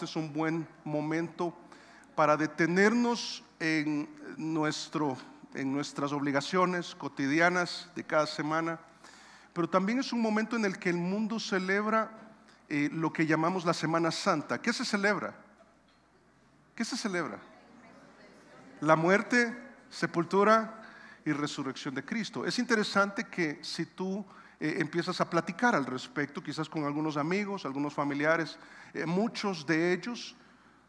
es un buen momento para detenernos en nuestras obligaciones cotidianas de cada semana, pero también es un momento en el que el mundo celebra lo que llamamos la Semana Santa. ¿Qué se celebra? ¿Qué se celebra? La muerte, sepultura y resurrección de Cristo. Es interesante que si tú empiezas a platicar al respecto, quizás con algunos amigos, algunos familiares, muchos de ellos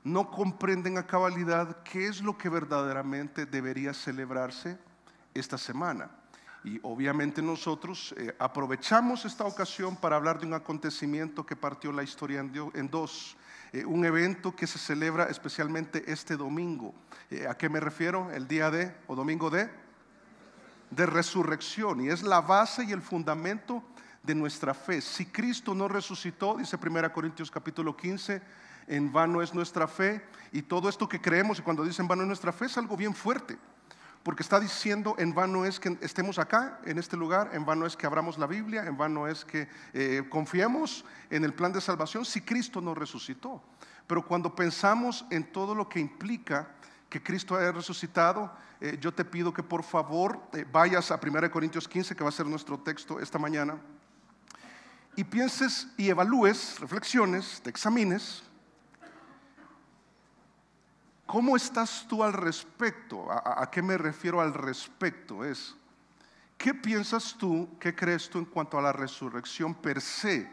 no comprenden a cabalidad qué es lo que verdaderamente debería celebrarse esta semana. Y obviamente nosotros aprovechamos esta ocasión para hablar de un acontecimiento que partió la historia en dos. Un evento que se celebra especialmente este domingo. ¿A qué me refiero? El día o domingo de resurrección, y es la base y el fundamento de nuestra fe. Si Cristo no resucitó, dice 1 Corintios capítulo 15, en vano es nuestra fe. Y todo esto que creemos, y cuando dice en vano es nuestra fe, es algo bien fuerte, porque está diciendo en vano es que estemos acá en este lugar, en vano es que abramos la Biblia, en vano es que confiemos en el plan de salvación si Cristo no resucitó. Pero cuando pensamos en todo lo que implica que Cristo haya resucitado, yo te pido que por favor vayas a 1 Corintios 15, que va a ser nuestro texto esta mañana, y pienses y evalúes, reflexiones, te examines. ¿Cómo estás tú al respecto? ¿A qué me refiero al respecto? ¿Qué piensas tú, qué crees tú en cuanto a la resurrección per se?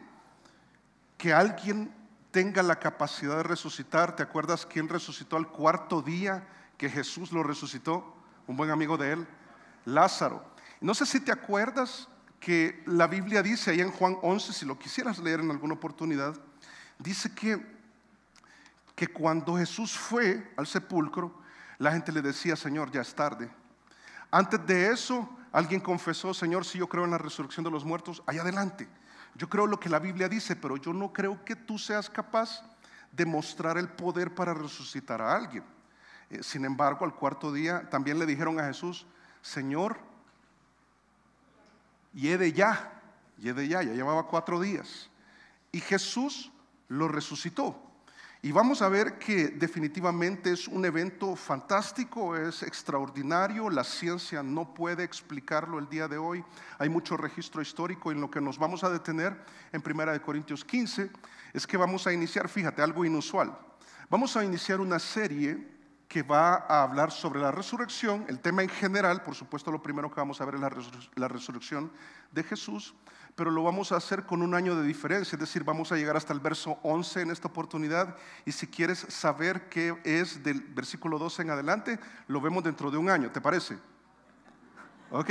Que alguien tenga la capacidad de resucitar. ¿Te acuerdas quién resucitó al cuarto día que Jesús lo resucitó? Un buen amigo de él, Lázaro. No sé si te acuerdas que la Biblia dice ahí en Juan 11, si lo quisieras leer en alguna oportunidad, dice que cuando Jesús fue al sepulcro, la gente le decía: Señor, ya es tarde. Antes de eso, alguien confesó: Señor, si yo creo en la resurrección de los muertos, allá adelante. Yo creo lo que la Biblia dice, pero yo no creo que tú seas capaz de mostrar el poder para resucitar a alguien. Sin embargo, al cuarto día también le dijeron a Jesús: Señor, yede ya, ya llevaba 4 días. Y Jesús lo resucitó. Y vamos a ver que definitivamente es un evento fantástico, es extraordinario. La ciencia no puede explicarlo el día de hoy. Hay mucho registro histórico. En lo que nos vamos a detener en 1 Corintios 15 es que vamos a iniciar, fíjate, algo inusual. Vamos a iniciar una serie que va a hablar sobre la resurrección. El tema en general, por supuesto, lo primero que vamos a ver es la resurrección de Jesús, pero lo vamos a hacer con un año de diferencia, es decir, vamos a llegar hasta el verso 11 en esta oportunidad, y si quieres saber qué es del versículo 12 en adelante, lo vemos dentro de un año, ¿te parece? Ok,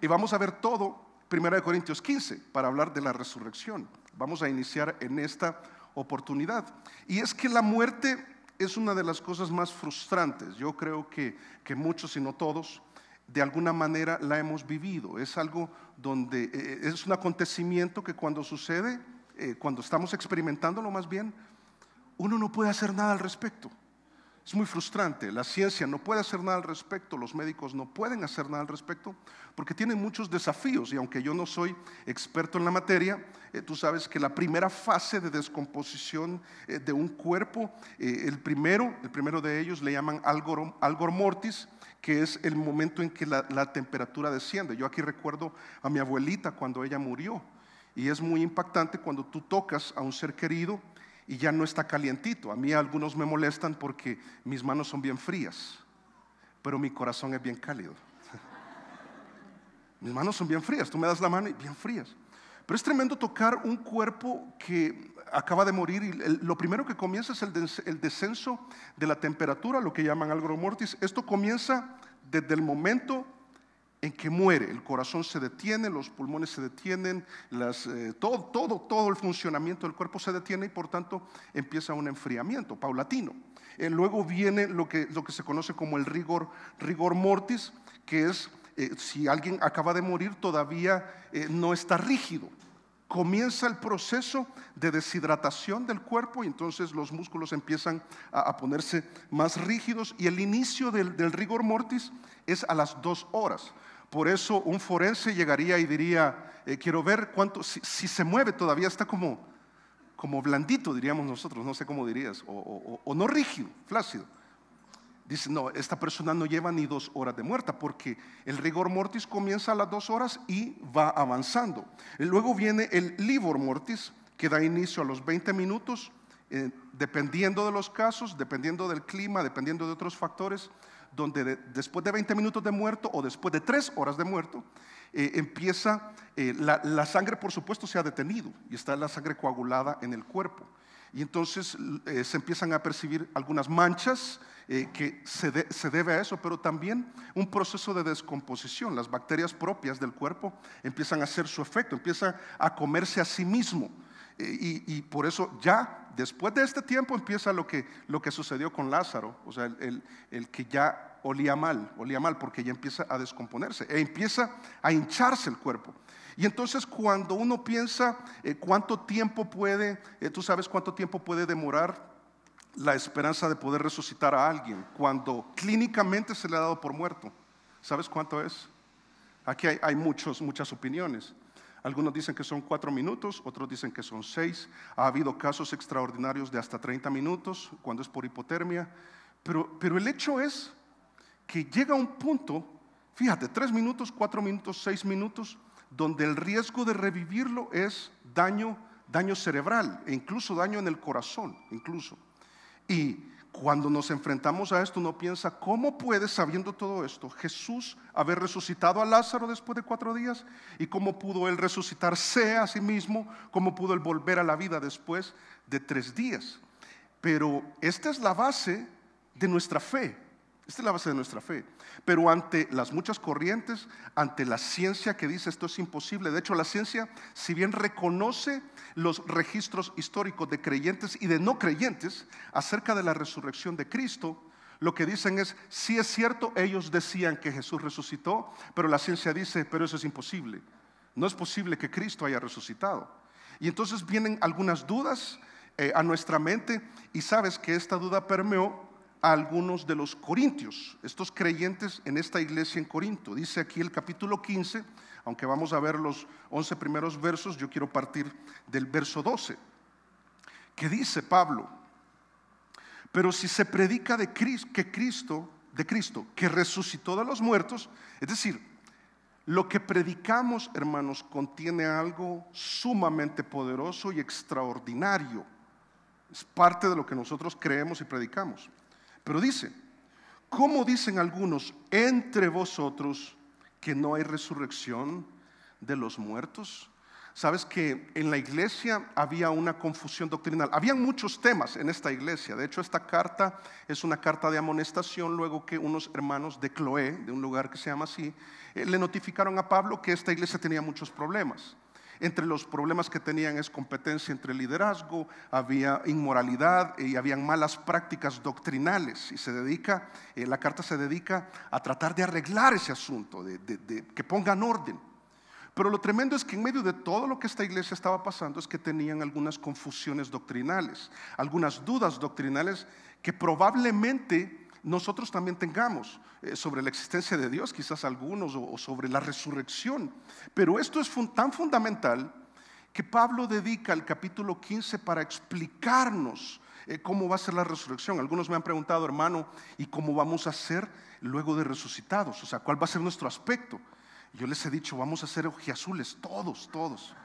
y vamos a ver todo 1 Corintios 15 para hablar de la resurrección. Vamos a iniciar en esta oportunidad, y es que la muerte es una de las cosas más frustrantes. Yo creo que muchos, si no todos, de alguna manera la hemos vivido. Es algo donde es un acontecimiento que cuando sucede, cuando estamos experimentándolo más bien, uno no puede hacer nada al respecto. Es muy frustrante. La ciencia no puede hacer nada al respecto, los médicos no pueden hacer nada al respecto, porque tienen muchos desafíos. Y aunque yo no soy experto en la materia, tú sabes que la primera fase de descomposición de un cuerpo, el primero de ellos le llaman algor mortis, que es el momento en que la temperatura desciende. Yo aquí recuerdo a mi abuelita cuando ella murió, y es muy impactante cuando tú tocas a un ser querido y ya no está calientito. A mí algunos me molestan porque mis manos son bien frías, pero mi corazón es bien cálido. Mis manos son bien frías, tú me das la mano y bien frías. Pero es tremendo tocar un cuerpo que acaba de morir, y lo primero que comienza es el descenso de la temperatura, lo que llaman algor mortis. Esto comienza desde el momento en que muere. El corazón se detiene, los pulmones se detienen, todo el funcionamiento del cuerpo se detiene, y por tanto empieza un enfriamiento paulatino. Luego viene lo que se conoce como el rigor mortis, que es si alguien acaba de morir todavía no está rígido. Comienza el proceso de deshidratación del cuerpo, y entonces los músculos empiezan a ponerse más rígidos, y el inicio del rigor mortis es a las 2 horas. Por eso un forense llegaría y diría: quiero ver cuánto, si se mueve todavía está como como blandito, diríamos nosotros, no sé cómo dirías, o no rígido, flácido. Dice, no, esta persona no lleva ni 2 horas de muerta, porque el rigor mortis comienza a las 2 horas y va avanzando. Y luego viene el livor mortis, que da inicio a los 20 minutos, dependiendo de los casos, dependiendo del clima, dependiendo de otros factores, donde después de 20 minutos de muerto o después de 3 horas de muerto, empieza, la sangre por supuesto se ha detenido y está la sangre coagulada en el cuerpo. Y entonces se empiezan a percibir algunas manchas que se debe a eso, pero también un proceso de descomposición. Las bacterias propias del cuerpo empiezan a hacer su efecto, empiezan a comerse a sí mismo. Y por eso ya después de este tiempo empieza lo que sucedió con Lázaro, o sea, el que ya olía mal porque ya empieza a descomponerse e empieza a hincharse el cuerpo. Y entonces cuando uno piensa cuánto tiempo puede, tú sabes cuánto tiempo puede demorar la esperanza de poder resucitar a alguien cuando clínicamente se le ha dado por muerto. ¿Sabes cuánto es? Aquí hay muchas opiniones. Algunos dicen que son 4 minutos, otros dicen que son 6. Ha habido casos extraordinarios de hasta 30 minutos cuando es por hipotermia. Pero el hecho es que llega un punto, fíjate, 3 minutos, 4 minutos, 6 minutos, donde el riesgo de revivirlo es daño cerebral e incluso daño en el corazón, incluso. Y cuando nos enfrentamos a esto, uno piensa, ¿cómo puede, sabiendo todo esto, Jesús haber resucitado a Lázaro después de 4 días? ¿Y cómo pudo él resucitarse a sí mismo? ¿Cómo pudo él volver a la vida después de 3 días? Pero esta es la base de nuestra fe. Esta es la base de nuestra fe. Pero ante las muchas corrientes, ante la ciencia que dice esto es imposible, de hecho la ciencia, si bien reconoce los registros históricos de creyentes y de no creyentes acerca de la resurrección de Cristo, lo que dicen es, sí es cierto, ellos decían que Jesús resucitó, pero la ciencia dice, pero eso es imposible. No es posible que Cristo haya resucitado. Y entonces vienen algunas dudas a nuestra mente, y sabes que esta duda permeó a algunos de los corintios, estos creyentes en esta iglesia en Corinto. Dice aquí el capítulo 15, aunque vamos a ver los 11 primeros versos, yo quiero partir del verso 12, que dice Pablo, pero si se predica de Cristo, que resucitó de los muertos, es decir, lo que predicamos, hermanos, contiene algo sumamente poderoso y extraordinario. Es parte de lo que nosotros creemos y predicamos. Pero dice, ¿cómo dicen algunos entre vosotros que no hay resurrección de los muertos? Sabes que en la iglesia había una confusión doctrinal. Habían muchos temas en esta iglesia. De hecho, esta carta es una carta de amonestación luego que unos hermanos de Cloé, de un lugar que se llama así, le notificaron a Pablo que esta iglesia tenía muchos problemas. Entre los problemas que tenían es competencia entre liderazgo, había inmoralidad y habían malas prácticas doctrinales. Y la carta se dedica a tratar de arreglar ese asunto, de que pongan orden. Pero lo tremendo es que en medio de todo lo que esta iglesia estaba pasando es que tenían algunas confusiones doctrinales, algunas dudas doctrinales que probablemente nosotros también tengamos sobre la existencia de Dios, quizás algunos, o sobre la resurrección. Pero esto es tan fundamental que Pablo dedica el capítulo 15 para explicarnos cómo va a ser la resurrección. Algunos me han preguntado, hermano, ¿y cómo vamos a ser luego de resucitados? O sea, ¿cuál va a ser nuestro aspecto? Yo les he dicho, vamos a ser ojiazules, todos.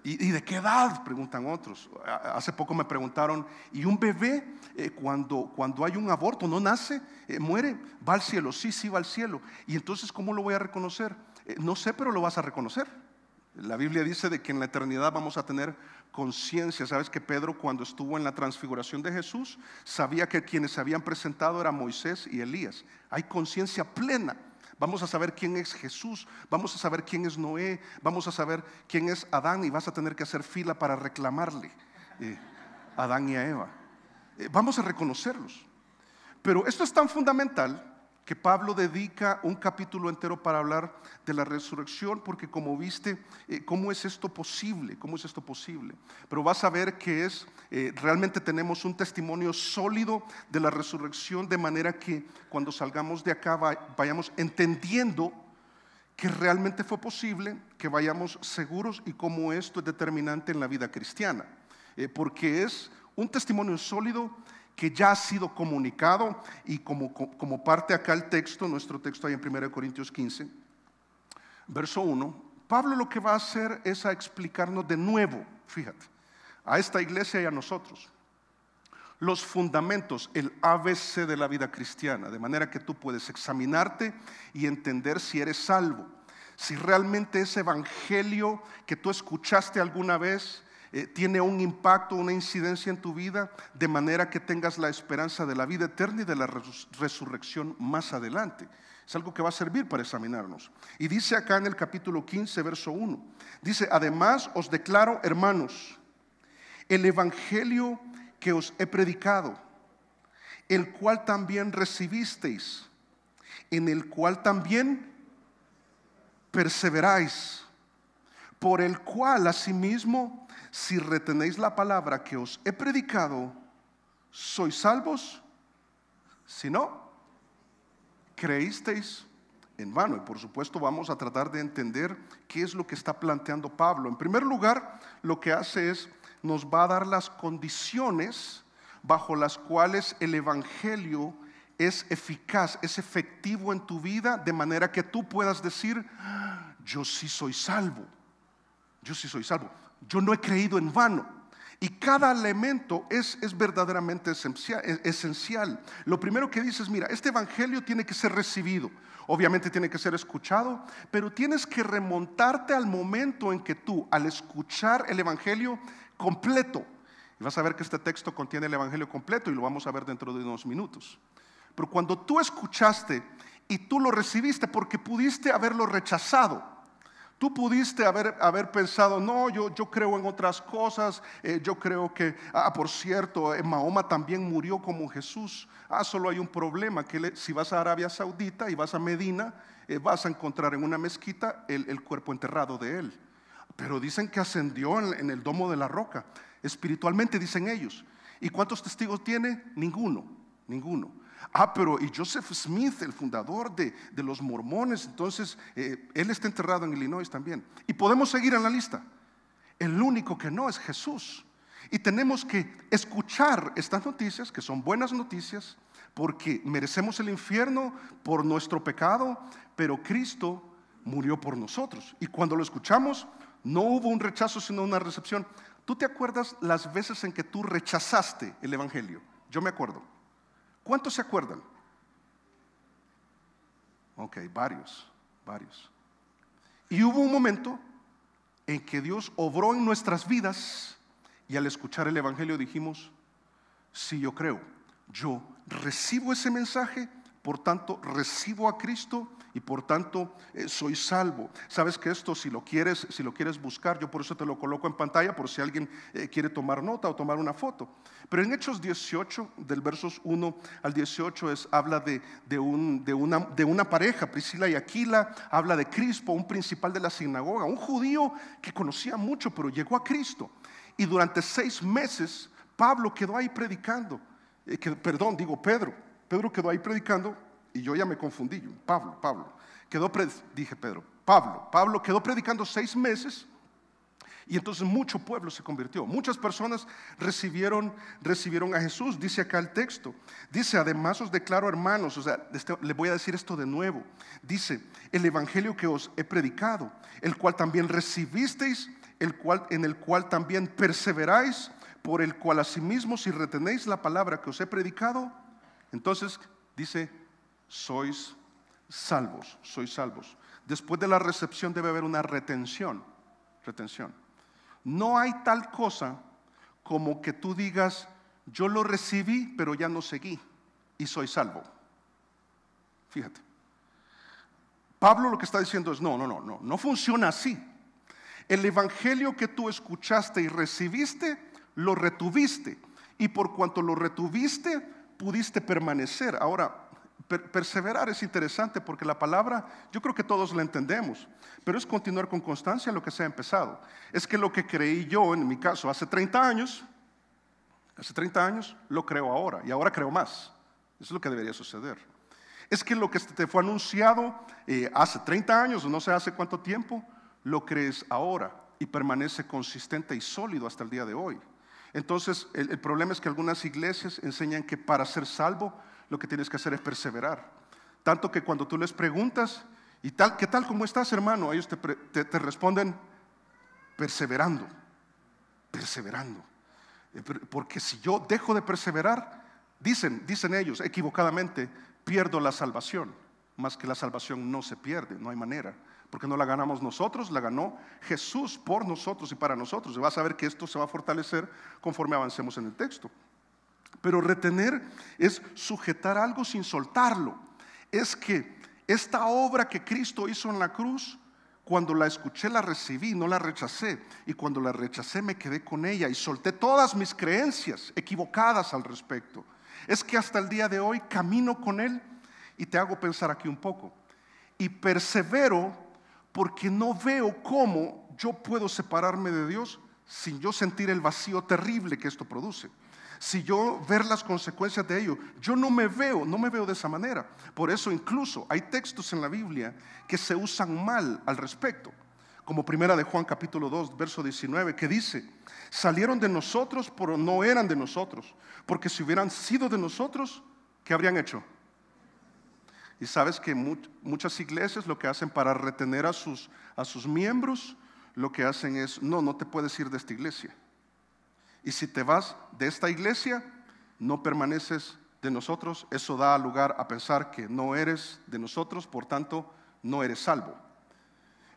¿Y de qué edad? Preguntan otros. Hace poco me preguntaron, ¿y un bebé cuando hay un aborto no nace, muere, va al cielo? Sí, va al cielo. ¿Y entonces cómo lo voy a reconocer? No sé, pero lo vas a reconocer. La Biblia dice de que en la eternidad vamos a tener conciencia. Sabes que Pedro, cuando estuvo en la transfiguración de Jesús, sabía que quienes se habían presentado eran Moisés y Elías. Hay conciencia plena. Vamos a saber quién es Jesús, vamos a saber quién es Noé, vamos a saber quién es Adán, y vas a tener que hacer fila para reclamarle a Adán y a Eva. Vamos a reconocerlos. Pero esto es tan fundamental que Pablo dedica un capítulo entero para hablar de la resurrección, porque como viste, ¿cómo es esto posible? ¿Cómo es esto posible? Pero vas a ver que realmente tenemos un testimonio sólido de la resurrección, de manera que cuando salgamos de acá vayamos entendiendo que realmente fue posible que vayamos seguros y cómo esto es determinante en la vida cristiana, porque es un testimonio sólido que ya ha sido comunicado y como parte acá el texto, nuestro texto ahí en 1 Corintios 15, verso 1, Pablo lo que va a hacer es a explicarnos de nuevo, fíjate, a esta iglesia y a nosotros, los fundamentos, el ABC de la vida cristiana, de manera que tú puedes examinarte y entender si eres salvo, si realmente ese evangelio que tú escuchaste alguna vez tiene un impacto, una incidencia en tu vida, de manera que tengas la esperanza de la vida eterna y de la resurrección más adelante. Es algo que va a servir para examinarnos. Y dice acá en el capítulo 15, verso 1, dice: además os declaro, hermanos, el evangelio que os he predicado, el cual también recibisteis, en el cual también perseveráis, por el cual asimismo, si retenéis la palabra que os he predicado, sois salvos. Si no, creísteis en vano. Y por supuesto vamos a tratar de entender qué es lo que está planteando Pablo. En primer lugar, lo que hace es, nos va a dar las condiciones bajo las cuales el evangelio es eficaz, es efectivo en tu vida, de manera que tú puedas decir: yo sí soy salvo, yo sí soy salvo, yo no he creído en vano. Y cada elemento es verdaderamente esencial. Lo primero que dices: mira, este evangelio tiene que ser recibido, obviamente tiene que ser escuchado, pero tienes que remontarte al momento en que tú, al escuchar el evangelio completo, y vas a ver que este texto contiene el evangelio completo y lo vamos a ver dentro de unos minutos, pero cuando tú escuchaste y tú lo recibiste, porque pudiste haberlo rechazado, tú pudiste haber pensado: no, yo creo en otras cosas, yo creo que, por cierto, Mahoma también murió como Jesús. Solo hay un problema, que si vas a Arabia Saudita y vas a Medina, vas a encontrar en una mezquita el cuerpo enterrado de él. Pero dicen que ascendió en el domo de la roca, espiritualmente dicen ellos. ¿Y cuántos testigos tiene? Ninguno. Pero y Joseph Smith, el fundador de los mormones, entonces él está enterrado en Illinois también. Y podemos seguir en la lista. El único que no es Jesús. Y tenemos que escuchar estas noticias, que son buenas noticias, porque merecemos el infierno por nuestro pecado, pero Cristo murió por nosotros. Y cuando lo escuchamos, no hubo un rechazo, sino una recepción. ¿Tú te acuerdas las veces en que tú rechazaste el evangelio? Yo me acuerdo. ¿Cuántos se acuerdan? Ok, varios. Y hubo un momento en que Dios obró en nuestras vidas y al escuchar el evangelio dijimos: sí, yo creo, yo recibo ese mensaje, por tanto recibo a Cristo y por tanto soy salvo. Sabes que esto, si lo quieres buscar, yo por eso te lo coloco en pantalla, por si alguien quiere tomar nota o tomar una foto. Pero en Hechos 18, del versos 1 al 18, habla de una pareja, Priscila y Aquila. Habla de Crispo, un principal de la sinagoga, un judío que conocía mucho, pero llegó a Cristo. Y durante 6 meses Pablo quedó ahí predicando. Pedro quedó ahí predicando. Y yo ya me confundí, Pablo quedó predicando 6 meses. Y entonces mucho pueblo se convirtió, muchas personas recibieron a Jesús. Dice acá el texto, dice: además os declaro, hermanos, le voy a decir esto de nuevo. Dice: el evangelio que os he predicado, el cual también recibisteis, en el cual también perseveráis, por el cual asimismo, si retenéis la palabra que os he predicado, entonces dice: sois salvos. Después de la recepción debe haber una retención. No hay tal cosa como que tú digas: yo lo recibí, pero ya no seguí y soy salvo. Fíjate, Pablo lo que está diciendo es: no funciona así. El evangelio que tú escuchaste y recibiste, lo retuviste, y por cuanto lo retuviste, pudiste permanecer. Ahora, perseverar es interesante, porque la palabra, yo creo que todos la entendemos, pero es continuar con constancia lo que se ha empezado. Es que lo que creí yo, en mi caso, hace 30 años, lo creo ahora, y ahora creo más. Eso es lo que debería suceder. Es que lo que te fue anunciado hace 30 años o no sé hace cuánto tiempo, lo crees ahora y permanece consistente y sólido hasta el día de hoy. Entonces el problema es que algunas iglesias enseñan que para ser salvo lo que tienes que hacer es perseverar. Tanto que cuando tú les preguntas, ¿y tal, qué tal, cómo estás, hermano? Ellos te responden perseverando, perseverando. Porque si yo dejo de perseverar, dicen ellos equivocadamente, pierdo la salvación. Más que la salvación no se pierde, no hay manera. Porque no la ganamos nosotros, la ganó Jesús por nosotros y para nosotros. Y vas a ver que esto se va a fortalecer conforme avancemos en el texto. Pero retener es sujetar algo sin soltarlo. Es que esta obra que Cristo hizo en la cruz, cuando la escuché la recibí, no la rechacé. Y cuando la rechacé me quedé con ella y solté todas mis creencias equivocadas al respecto. Es que hasta el día de hoy camino con Él y te hago pensar aquí un poco. Y persevero porque no veo cómo yo puedo separarme de Dios sin yo sentir el vacío terrible que esto produce. Si yo ver las consecuencias de ello, yo no me veo de esa manera. Por eso incluso hay textos en la Biblia que se usan mal al respecto. Como primera de Juan capítulo 2, verso 19, que dice, salieron de nosotros, pero no eran de nosotros. Porque si hubieran sido de nosotros, ¿qué habrían hecho? Y sabes que muchas iglesias lo que hacen para retener a sus miembros, lo que hacen es, no te puedes ir de esta iglesia. Y si te vas de esta iglesia, no permaneces de nosotros. Eso da lugar a pensar que no eres de nosotros, por tanto, no eres salvo.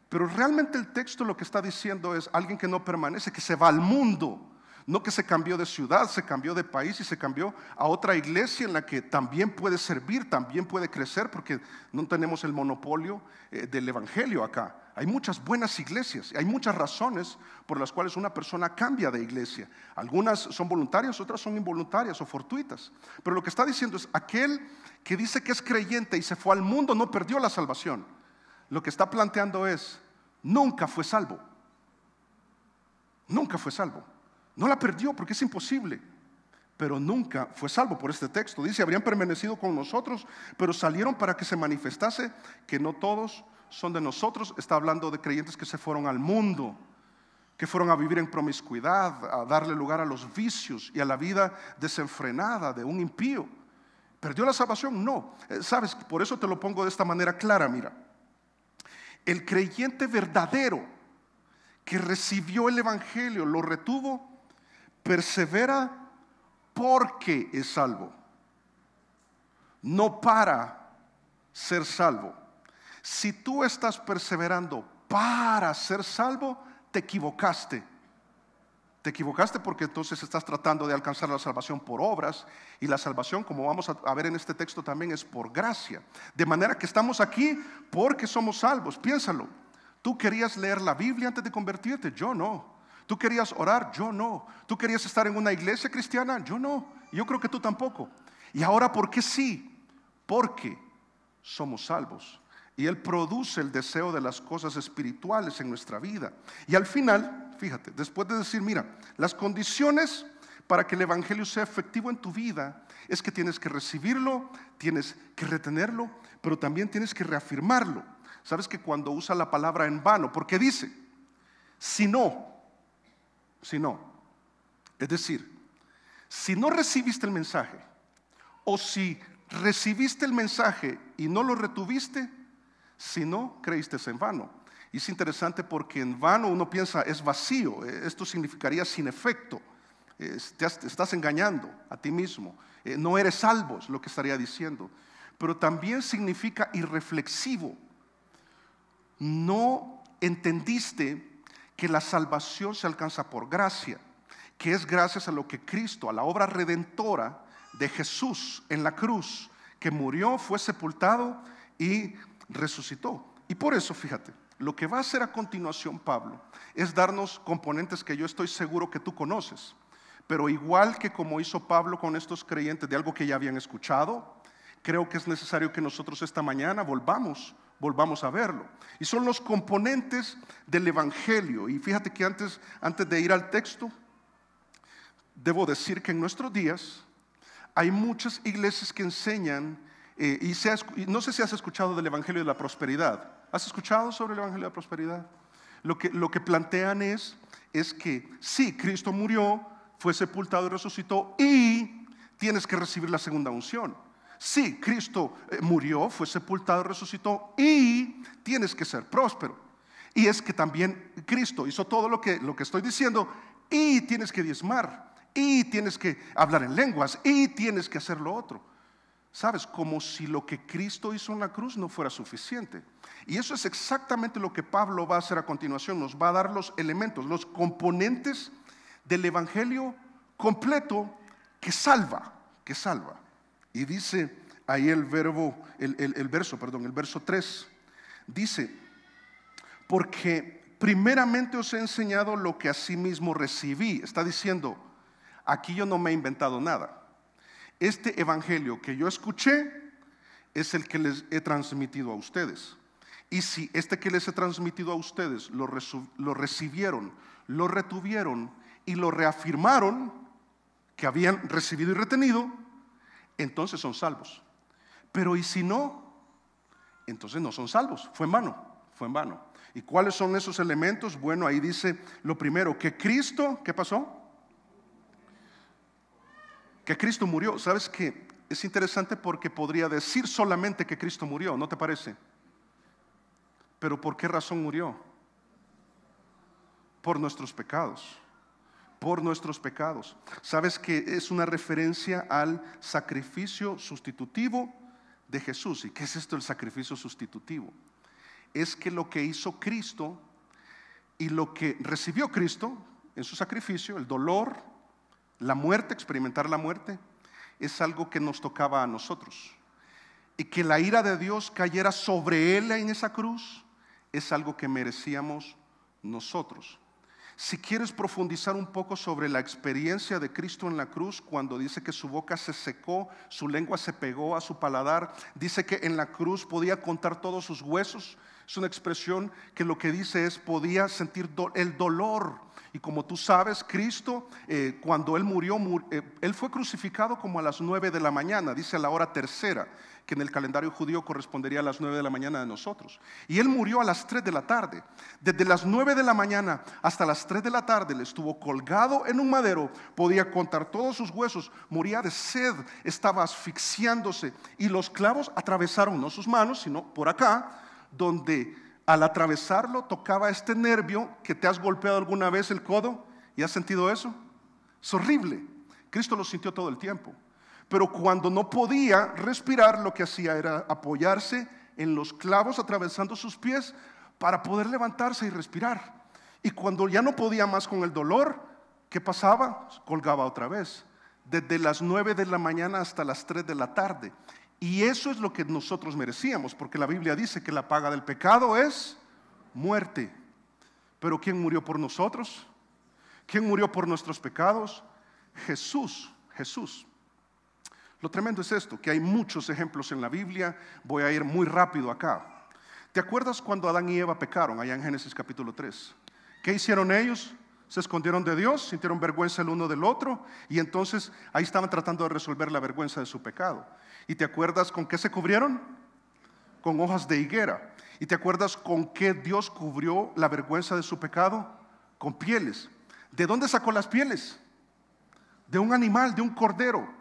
Pero realmente el texto lo que está diciendo es alguien que no permanece, que se va al mundo. No que se cambió de ciudad, se cambió de país y se cambió a otra iglesia en la que también puede servir, también puede crecer, porque no tenemos el monopolio del evangelio acá. Hay muchas buenas iglesias, hay muchas razones por las cuales una persona cambia de iglesia. Algunas son voluntarias, otras son involuntarias o fortuitas. Pero lo que está diciendo es aquel que dice que es creyente y se fue al mundo no perdió la salvación. Lo que está planteando es, nunca fue salvo. Nunca fue salvo. No la perdió porque es imposible, pero nunca fue salvo por este texto. Dice, habrían permanecido con nosotros, pero salieron para que se manifestase que no todos son de nosotros. Está hablando de creyentes que se fueron al mundo, que fueron a vivir en promiscuidad, a darle lugar a los vicios y a la vida desenfrenada de un impío. ¿Perdió la salvación? No. ¿Sabes? Por eso te lo pongo de esta manera clara, mira. El creyente verdadero que recibió el evangelio, lo retuvo, persevera porque es salvo, no para ser salvo. Si tú estás perseverando para ser salvo, te equivocaste. Te equivocaste porque entonces estás tratando de alcanzar la salvación por obras, y la salvación, como vamos a ver en este texto también, es por gracia. De manera que estamos aquí porque somos salvos. Piénsalo. ¿Tú querías leer la Biblia antes de convertirte? Yo no. ¿Tú querías orar? Yo no. ¿Tú querías estar en una iglesia cristiana? Yo no. Yo creo que tú tampoco. ¿Y ahora por qué sí? Porque somos salvos. Y Él produce el deseo de las cosas espirituales en nuestra vida. Y al final, fíjate, después de decir, mira, las condiciones para que el evangelio sea efectivo en tu vida es que tienes que recibirlo, tienes que retenerlo, pero también tienes que reafirmarlo. ¿Sabes que cuando usa la palabra en vano? Porque dice, si no, es decir, si no recibiste el mensaje, o si recibiste el mensaje y no lo retuviste, si no, creíste en vano. Y es interesante porque en vano uno piensa es vacío. Esto significaría sin efecto. Te estás engañando a ti mismo. No eres salvo, es lo que estaría diciendo. Pero también significa irreflexivo. No entendiste que la salvación se alcanza por gracia, que es gracias a lo que Cristo, a la obra redentora de Jesús en la cruz, que murió, fue sepultado y resucitó. Y por eso, fíjate, lo que va a hacer a continuación Pablo es darnos componentes que yo estoy seguro que tú conoces, pero igual que como hizo Pablo con estos creyentes de algo que ya habían escuchado, creo que es necesario que nosotros esta mañana volvamos a verlo. Y son los componentes del evangelio. Y fíjate que antes de ir al texto, debo decir que en nuestros días hay muchas iglesias que enseñan y no sé si has escuchado del Evangelio de la Prosperidad. ¿Has escuchado sobre el Evangelio de la Prosperidad? Lo que plantean es que sí, Cristo murió, fue sepultado y resucitó, y tienes que recibir la segunda unción. Sí, Cristo murió, fue sepultado y resucitó, y tienes que ser próspero. Y es que también Cristo hizo todo lo que estoy diciendo, y tienes que diezmar, y tienes que hablar en lenguas, y tienes que hacer lo otro. ¿Sabes? Como si lo que Cristo hizo en la cruz no fuera suficiente. Y eso es exactamente lo que Pablo va a hacer a continuación. Nos va a dar los elementos, los componentes del evangelio completo que salva. Y dice ahí el verso 3. Dice: porque primeramente os he enseñado lo que asimismo recibí. Está diciendo, aquí yo no me he inventado nada. Este evangelio que yo escuché es el que les he transmitido a ustedes. Y si este que les he transmitido a ustedes lo recibieron, lo retuvieron y lo reafirmaron, que habían recibido y retenido, entonces son salvos. Pero ¿y si no? Entonces no son salvos, fue en vano. ¿Y cuáles son esos elementos? Bueno, ahí dice lo primero, que Cristo, ¿qué pasó? Que Cristo murió. ¿Sabes qué? Es interesante porque podría decir solamente que Cristo murió, ¿no te parece? Pero ¿por qué razón murió? Por nuestros pecados. ¿Sabes que es una referencia al sacrificio sustitutivo de Jesús? ¿Y qué es esto del sacrificio sustitutivo? Es que lo que hizo Cristo y lo que recibió Cristo en su sacrificio, el dolor, la muerte, experimentar la muerte, es algo que nos tocaba a nosotros. Y que la ira de Dios cayera sobre Él en esa cruz es algo que merecíamos nosotros. Si quieres profundizar un poco sobre la experiencia de Cristo en la cruz, cuando dice que su boca se secó, su lengua se pegó a su paladar, dice que en la cruz podía contar todos sus huesos. Es una expresión que lo que dice es podía sentir el dolor. Y como tú sabes, Cristo, cuando Él murió, Él fue crucificado como a las 9 de la mañana, dice a la hora tercera, que en el calendario judío correspondería a las 9 de la mañana de nosotros. Y Él murió a las 3 de la tarde. Desde las 9 de la mañana hasta las 3 de la tarde Él estuvo colgado en un madero, podía contar todos sus huesos, moría de sed, estaba asfixiándose, y los clavos atravesaron no sus manos, sino por acá, donde al atravesarlo tocaba este nervio que te has golpeado alguna vez el codo y has sentido eso. Es horrible. Cristo lo sintió todo el tiempo. Pero cuando no podía respirar, lo que hacía era apoyarse en los clavos atravesando sus pies para poder levantarse y respirar. Y cuando ya no podía más con el dolor, ¿qué pasaba? Colgaba otra vez. Desde las 9 de la mañana hasta las 3 de la tarde. Y eso es lo que nosotros merecíamos, porque la Biblia dice que la paga del pecado es muerte. Pero ¿quién murió por nosotros? ¿Quién murió por nuestros pecados? Jesús. Lo tremendo es esto, que hay muchos ejemplos en la Biblia. Voy a ir muy rápido acá. ¿Te acuerdas cuando Adán y Eva pecaron allá en Génesis capítulo 3? ¿Qué hicieron ellos? Se escondieron de Dios, sintieron vergüenza el uno del otro, y entonces ahí estaban tratando de resolver la vergüenza de su pecado. ¿Y te acuerdas con qué se cubrieron? Con hojas de higuera. ¿Y te acuerdas con qué Dios cubrió la vergüenza de su pecado? Con pieles. ¿De dónde sacó las pieles? De un animal, de un cordero,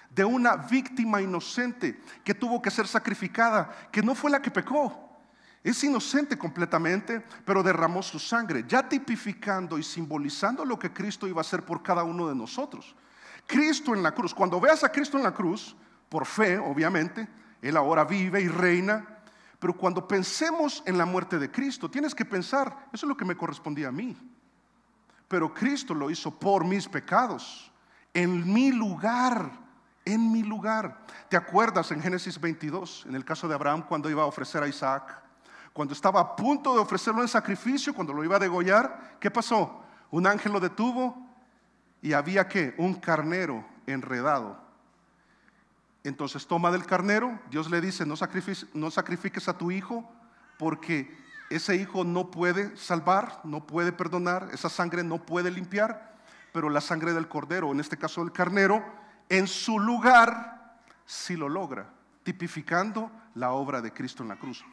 de una víctima inocente que tuvo que ser sacrificada, que no fue la que pecó. Es inocente completamente, pero derramó su sangre, ya tipificando y simbolizando lo que Cristo iba a hacer por cada uno de nosotros. Cristo en la cruz, cuando veas a Cristo en la cruz, por fe obviamente, Él ahora vive y reina, pero cuando pensemos en la muerte de Cristo, tienes que pensar, eso es lo que me correspondía a mí, pero Cristo lo hizo por mis pecados, en mi lugar. ¿Te acuerdas en Génesis 22, en el caso de Abraham, cuando iba a ofrecer a Isaac? Cuando estaba a punto de ofrecerlo en sacrificio, cuando lo iba a degollar, ¿qué pasó? Un ángel lo detuvo y había ¿qué? Un carnero enredado. Entonces toma del carnero, Dios le dice, no sacrifiques a tu hijo, porque ese hijo no puede salvar, no puede perdonar, esa sangre no puede limpiar, pero la sangre del cordero, en este caso del carnero, en su lugar sí lo logra. tipificando la obra de Cristo en la cruz.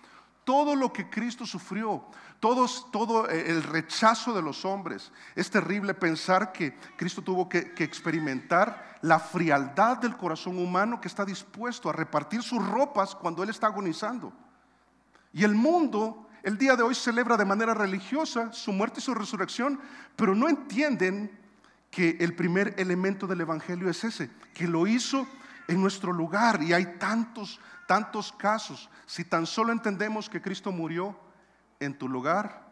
Todo lo que Cristo sufrió, todo el rechazo de los hombres. Es terrible pensar que Cristo tuvo que experimentar la frialdad del corazón humano que está dispuesto a repartir sus ropas cuando Él está agonizando. Y el mundo, el día de hoy, celebra de manera religiosa su muerte y su resurrección, pero no entienden que el primer elemento del evangelio es ese, que lo hizo en nuestro lugar. Y hay tantos casos. Si tan solo entendemos que Cristo murió en tu lugar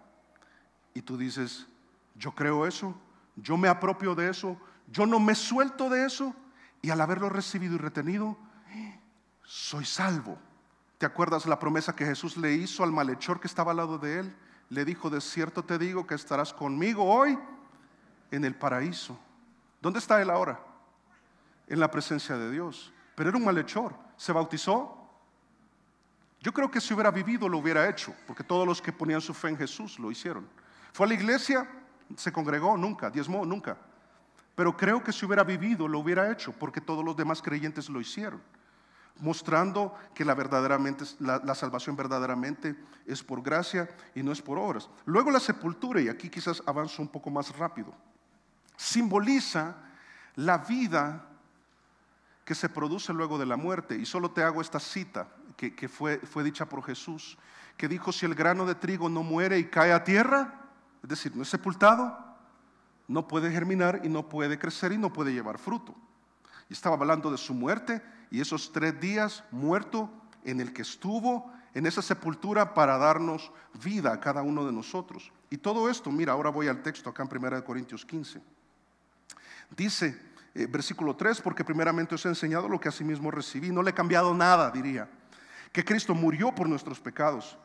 y tú dices, yo creo eso, yo me apropio de eso, yo no me suelto de eso, y al haberlo recibido y retenido, soy salvo. ¿Te acuerdas la promesa que Jesús le hizo al malhechor que estaba al lado de él? Le dijo, de cierto te digo que estarás conmigo hoy en el paraíso. ¿Dónde está él ahora? En la presencia de Dios. Pero era un malhechor. ¿Se bautizó? Yo creo que si hubiera vivido lo hubiera hecho, porque todos los que ponían su fe en Jesús lo hicieron. ¿Fue a la iglesia? ¿Se congregó? Nunca. ¿Diezmó? Nunca. Pero creo que si hubiera vivido lo hubiera hecho, porque todos los demás creyentes lo hicieron, mostrando que la salvación verdaderamente es por gracia y no es por obras. Luego la sepultura, y aquí quizás avanzo un poco más rápido, simboliza la vida que se produce luego de la muerte. Y solo te hago esta cita que fue dicha por Jesús, que dijo, si el grano de trigo no muere y cae a tierra, es decir, no es sepultado, no puede germinar y no puede crecer y no puede llevar fruto. Y estaba hablando de su muerte y esos 3 días muerto en el que estuvo en esa sepultura para darnos vida a cada uno de nosotros. Y todo esto, mira, ahora voy al texto acá en 1 Corintios 15. Dice, versículo 3, porque primeramente os he enseñado lo que asimismo recibí, no le he cambiado nada, diría, que Cristo murió por nuestros pecados.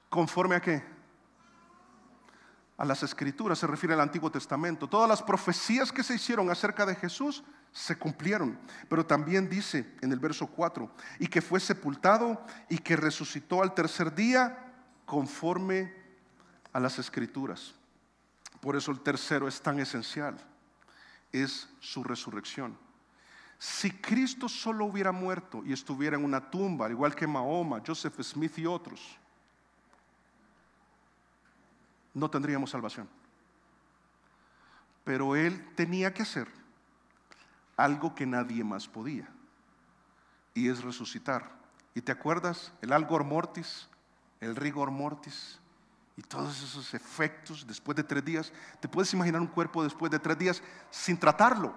¿Conforme a qué? A las Escrituras, se refiere al Antiguo Testamento. Todas las profecías que se hicieron acerca de Jesús se cumplieron. Pero también dice en el verso 4, y que fue sepultado y que resucitó al tercer día conforme a las Escrituras. Por eso el tercero es tan esencial, es su resurrección. Si Cristo solo hubiera muerto y estuviera en una tumba, al igual que Mahoma, Joseph Smith y otros, no tendríamos salvación. Pero Él tenía que hacer algo que nadie más podía, y es resucitar. ¿Y te acuerdas? El algor mortis, el rigor mortis y todos esos efectos después de 3 días. ¿Te puedes imaginar un cuerpo después de 3 días sin tratarlo,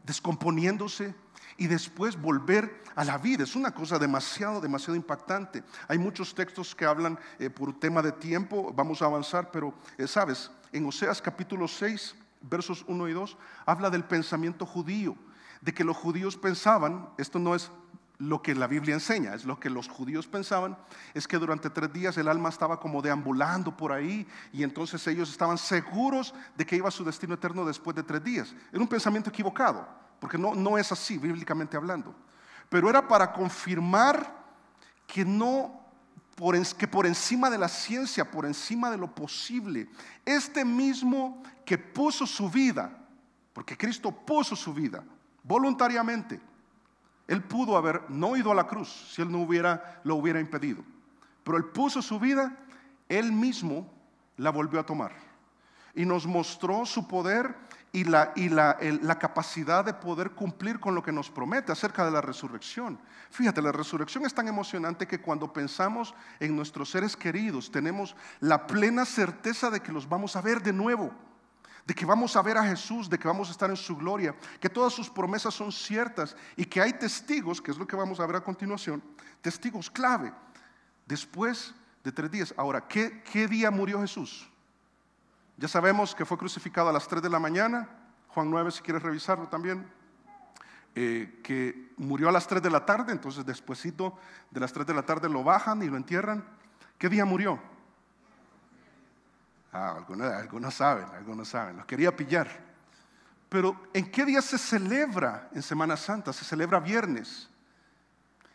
descomponiéndose, y después volver a la vida? Es una cosa demasiado impactante. Hay muchos textos que hablan, por tema de tiempo vamos a avanzar, pero sabes, en Oseas capítulo 6 versos 1 y 2 habla del pensamiento judío, de que los judíos pensaban, esto no es lo que la Biblia enseña, es lo que los judíos pensaban, es que durante 3 días el alma estaba como deambulando por ahí, y entonces ellos estaban seguros de que iba a su destino eterno después de 3 días. Era un pensamiento equivocado, porque no es así bíblicamente hablando, pero era para confirmar que por encima de la ciencia, por encima de lo posible, este mismo que puso su vida, porque Cristo puso su vida voluntariamente. Él pudo haber no ido a la cruz si Él lo hubiera impedido, pero Él puso su vida, Él mismo la volvió a tomar y nos mostró su poder y la capacidad de poder cumplir con lo que nos promete acerca de la resurrección. Fíjate, la resurrección es tan emocionante que cuando pensamos en nuestros seres queridos tenemos la plena certeza de que los vamos a ver de nuevo, de que vamos a ver a Jesús, de que vamos a estar en su gloria, que todas sus promesas son ciertas y que hay testigos, que es lo que vamos a ver a continuación, testigos clave después de 3 días. Ahora, ¿qué día murió Jesús? Ya sabemos que fue crucificado a las 3 de la mañana, Juan 9 si quieres revisarlo también, que murió a las 3 de la tarde, entonces despuesito de las 3 de la tarde lo bajan y lo entierran. ¿Qué día murió? Algunos saben, los quería pillar. Pero ¿en qué día se celebra en Semana Santa? Se celebra viernes.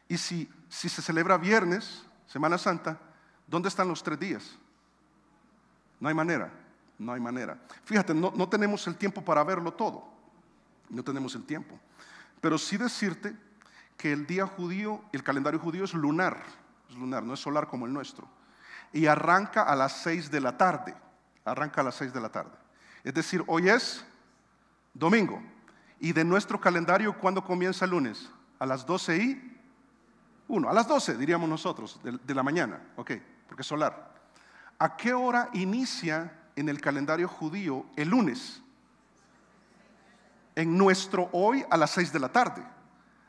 Y si se celebra viernes, Semana Santa, ¿dónde están los 3 días? No hay manera. Fíjate, no tenemos el tiempo para verlo todo. No tenemos el tiempo. Pero sí decirte que el día judío, el calendario judío es lunar, no es solar como el nuestro. Y arranca a las 6 de la tarde. Arranca a las 6 de la tarde. Es decir, hoy es domingo. Y de nuestro calendario, ¿cuándo comienza el lunes? A las 12:01. A las 12, diríamos nosotros, de la mañana. Ok, porque es solar. ¿A qué hora inicia en el calendario judío el lunes? En nuestro hoy a las 6 de la tarde.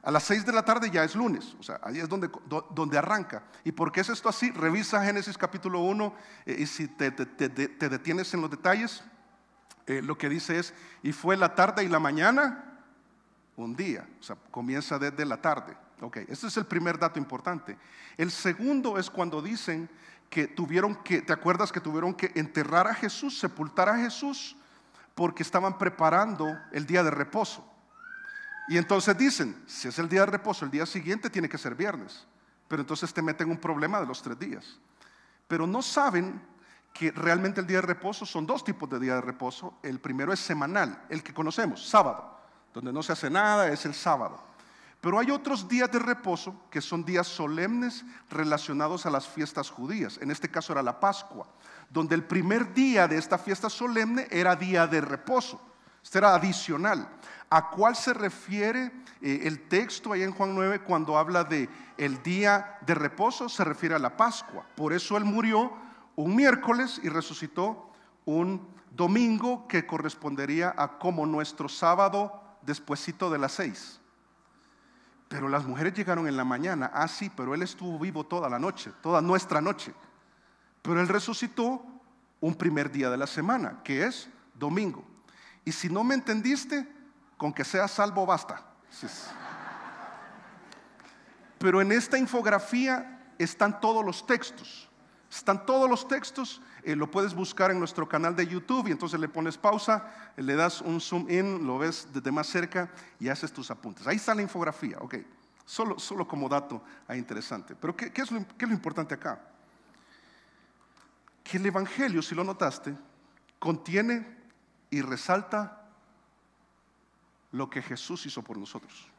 A las 6 de la tarde ya es lunes, o sea, ahí es donde arranca. ¿Y por qué es esto así? Revisa Génesis capítulo 1 y si te detienes en los detalles, lo que dice es, y fue la tarde y la mañana, un día, o sea, comienza desde la tarde. Ok, este es el primer dato importante. El segundo es cuando dicen que ¿te acuerdas que tuvieron que enterrar a Jesús, sepultar a Jesús, porque estaban preparando el día de reposo? Y entonces dicen, si es el día de reposo, el día siguiente tiene que ser viernes. Pero entonces te meten un problema de los 3 días. Pero no saben que realmente el día de reposo son 2 tipos de día de reposo. El primero es semanal, el que conocemos, sábado, donde no se hace nada, es el sábado. Pero hay otros días de reposo que son días solemnes relacionados a las fiestas judías. En este caso era la Pascua, donde el primer día de esta fiesta solemne era día de reposo. Este era adicional. ¿A cuál se refiere el texto ahí en Juan 9 cuando habla de el día de reposo? Se refiere a la Pascua. Por eso Él murió un miércoles y resucitó un domingo, que correspondería a como nuestro sábado despuesito de las 6. Pero las mujeres llegaron en la mañana. Ah, sí, pero Él estuvo vivo toda la noche, toda nuestra noche. Pero Él resucitó un primer día de la semana, que es domingo. Y si no me entendiste, con que seas salvo basta. Pero en esta infografía están todos los textos. Lo puedes buscar en nuestro canal de YouTube y entonces le pones pausa, le das un zoom in, lo ves desde más cerca y haces tus apuntes. Ahí está la infografía, ok. Solo como dato interesante. Pero ¿qué es lo importante acá? Que el Evangelio, si lo notaste, contiene y resalta lo que Jesús hizo por nosotros.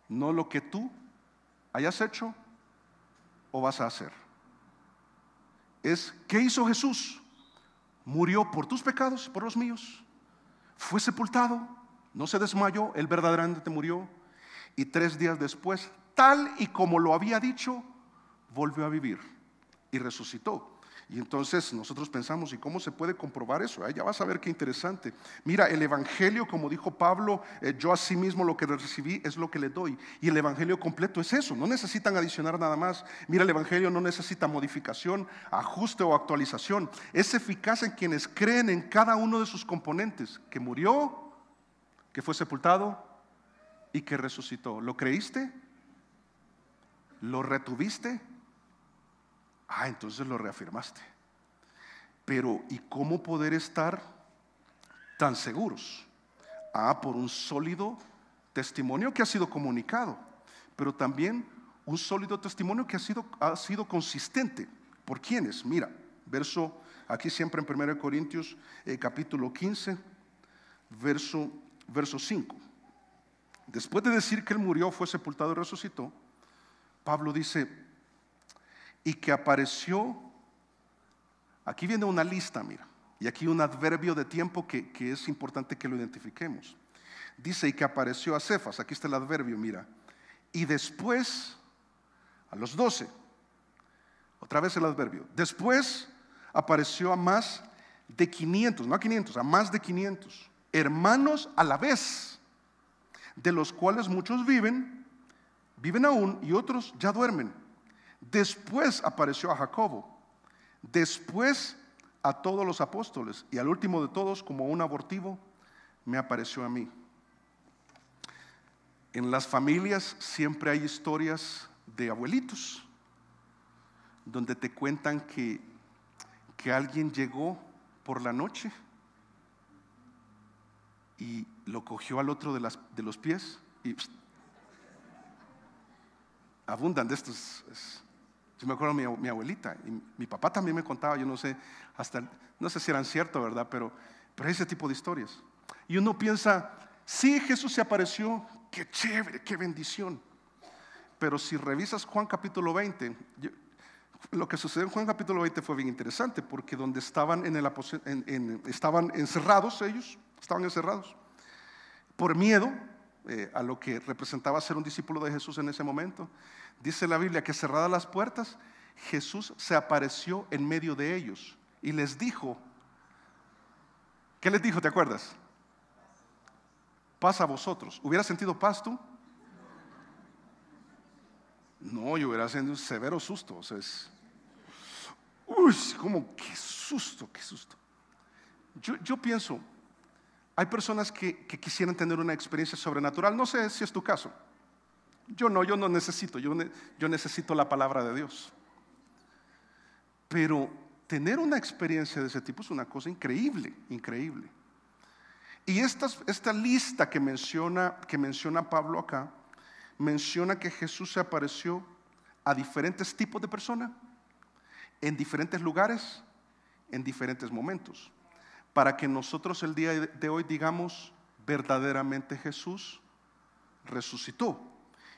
No lo que tú hayas hecho o vas a hacer. Es ¿qué hizo Jesús? Murió por tus pecados, por los míos. Fue sepultado, no se desmayó, Él verdaderamente murió. Y 3 días después, tal y como lo había dicho, volvió a vivir y resucitó. Y entonces nosotros pensamos, ¿y cómo se puede comprobar eso? Ya vas a ver qué interesante. Mira, el Evangelio, como dijo Pablo, yo asimismo lo que recibí es lo que le doy. Y el Evangelio completo es eso, no necesitan adicionar nada más. Mira, el Evangelio no necesita modificación, ajuste o actualización. Es eficaz en quienes creen en cada uno de sus componentes, que murió, que fue sepultado y que resucitó. ¿Lo creíste? ¿Lo retuviste? Entonces lo reafirmaste. Pero ¿y cómo poder estar tan seguros? Por un sólido testimonio que ha sido comunicado, pero también un sólido testimonio que ha sido consistente. ¿Por quiénes? Mira, aquí siempre en 1 Corintios capítulo 15, verso 5. Después de decir que Él murió, fue sepultado y resucitó, Pablo dice, y que apareció, aquí viene una lista, mira, y aquí un adverbio de tiempo que es importante que lo identifiquemos. Dice, y que apareció a Cefas, aquí está el adverbio, mira, y después a los 12, otra vez el adverbio, después apareció a más de 500, no a 500, a más de 500 hermanos a la vez, de los cuales muchos viven aún y otros ya duermen. Después apareció a Jacobo, después a todos los apóstoles, y al último de todos, como un abortivo, me apareció a mí. En las familias siempre hay historias de abuelitos, donde te cuentan que alguien llegó por la noche y lo cogió al otro de los pies y abundan de estos. Yo me acuerdo de mi abuelita y mi papá también me contaba, yo no sé si eran ciertas, ¿verdad? Pero ese tipo de historias. Y uno piensa, sí, Jesús se apareció, qué chévere, qué bendición. Pero si revisas Juan capítulo 20, lo que sucedió en Juan capítulo 20 fue bien interesante, porque donde estaban estaban encerrados ellos, estaban encerrados por miedo a lo que representaba ser un discípulo de Jesús en ese momento. Dice la Biblia que cerradas las puertas, Jesús se apareció en medio de ellos y les dijo, ¿qué les dijo? ¿Te acuerdas? Paz a vosotros. ¿Hubiera sentido paz tú? No, yo hubiera sentido un severo susto. O sea, como qué susto, qué susto. Yo pienso, hay personas que quisieran tener una experiencia sobrenatural. No sé si es tu caso. Yo no necesito. Yo necesito la palabra de Dios. Pero tener una experiencia de ese tipo es una cosa increíble, increíble. Y esta lista que menciona Pablo acá, menciona que Jesús se apareció a diferentes tipos de personas, en diferentes lugares, en diferentes momentos, para que nosotros el día de hoy digamos, verdaderamente Jesús resucitó.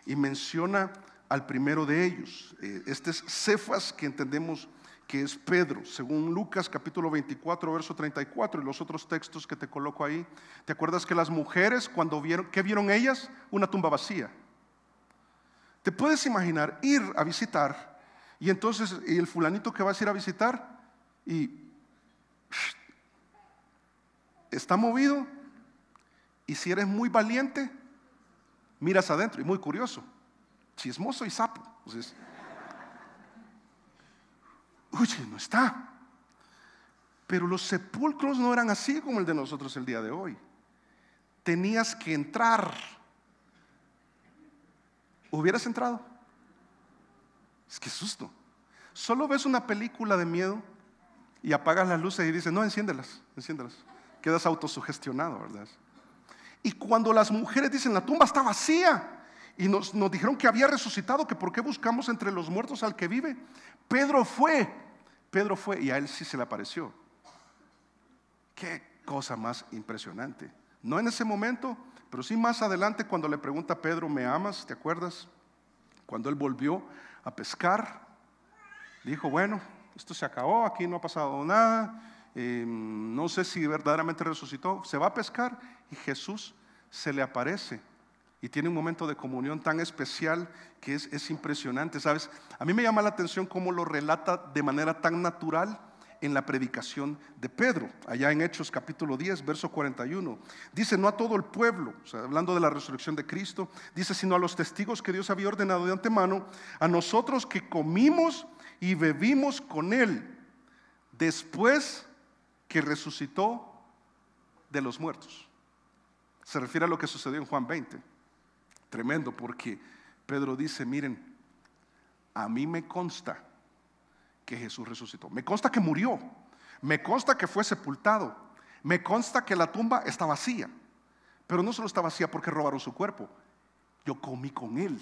Y menciona al primero de ellos. Este es Cefas, que entendemos que es Pedro, según Lucas capítulo 24, verso 34, y los otros textos que te coloco ahí. ¿Te acuerdas que las mujeres cuando vieron, qué vieron ellas? Una tumba vacía. ¿Te puedes imaginar ir a visitar y entonces el fulanito que vas a ir a visitar y está movido, y si eres muy valiente miras adentro, y muy curioso, chismoso y sapo, entonces, oye, no está. Pero los sepulcros no eran así como el de nosotros el día de hoy. Tenías que entrar. ¿Hubieras entrado? Es que susto. Solo ves una película de miedo y apagas las luces y dices, no, enciéndelas. Quedas autosugestionado, ¿verdad? Y cuando las mujeres dicen, la tumba está vacía, y nos dijeron que había resucitado, que por qué buscamos entre los muertos al que vive, Pedro fue y a él sí se le apareció. Qué cosa más impresionante. No en ese momento, pero sí más adelante, cuando le pregunta a Pedro, ¿me amas? ¿Te acuerdas? Cuando él volvió a pescar, dijo, bueno, esto se acabó, aquí no ha pasado nada, no sé si verdaderamente resucitó. Se va a pescar y Jesús se le aparece y tiene un momento de comunión tan especial que es impresionante, ¿sabes? A mí me llama la atención cómo lo relata de manera tan natural en la predicación de Pedro, allá en Hechos capítulo 10, verso 41. Dice, no a todo el pueblo, o sea, hablando de la resurrección de Cristo, dice, sino a los testigos que Dios había ordenado de antemano, a nosotros que comimos y bebimos con Él, después que resucitó de los muertos. Se refiere a lo que sucedió en Juan 20. Tremendo, porque Pedro dice, miren, a mí me consta que Jesús resucitó, me consta que murió, me consta que fue sepultado, me consta que la tumba está vacía, pero no solo está vacía porque robaron su cuerpo, yo comí con Él.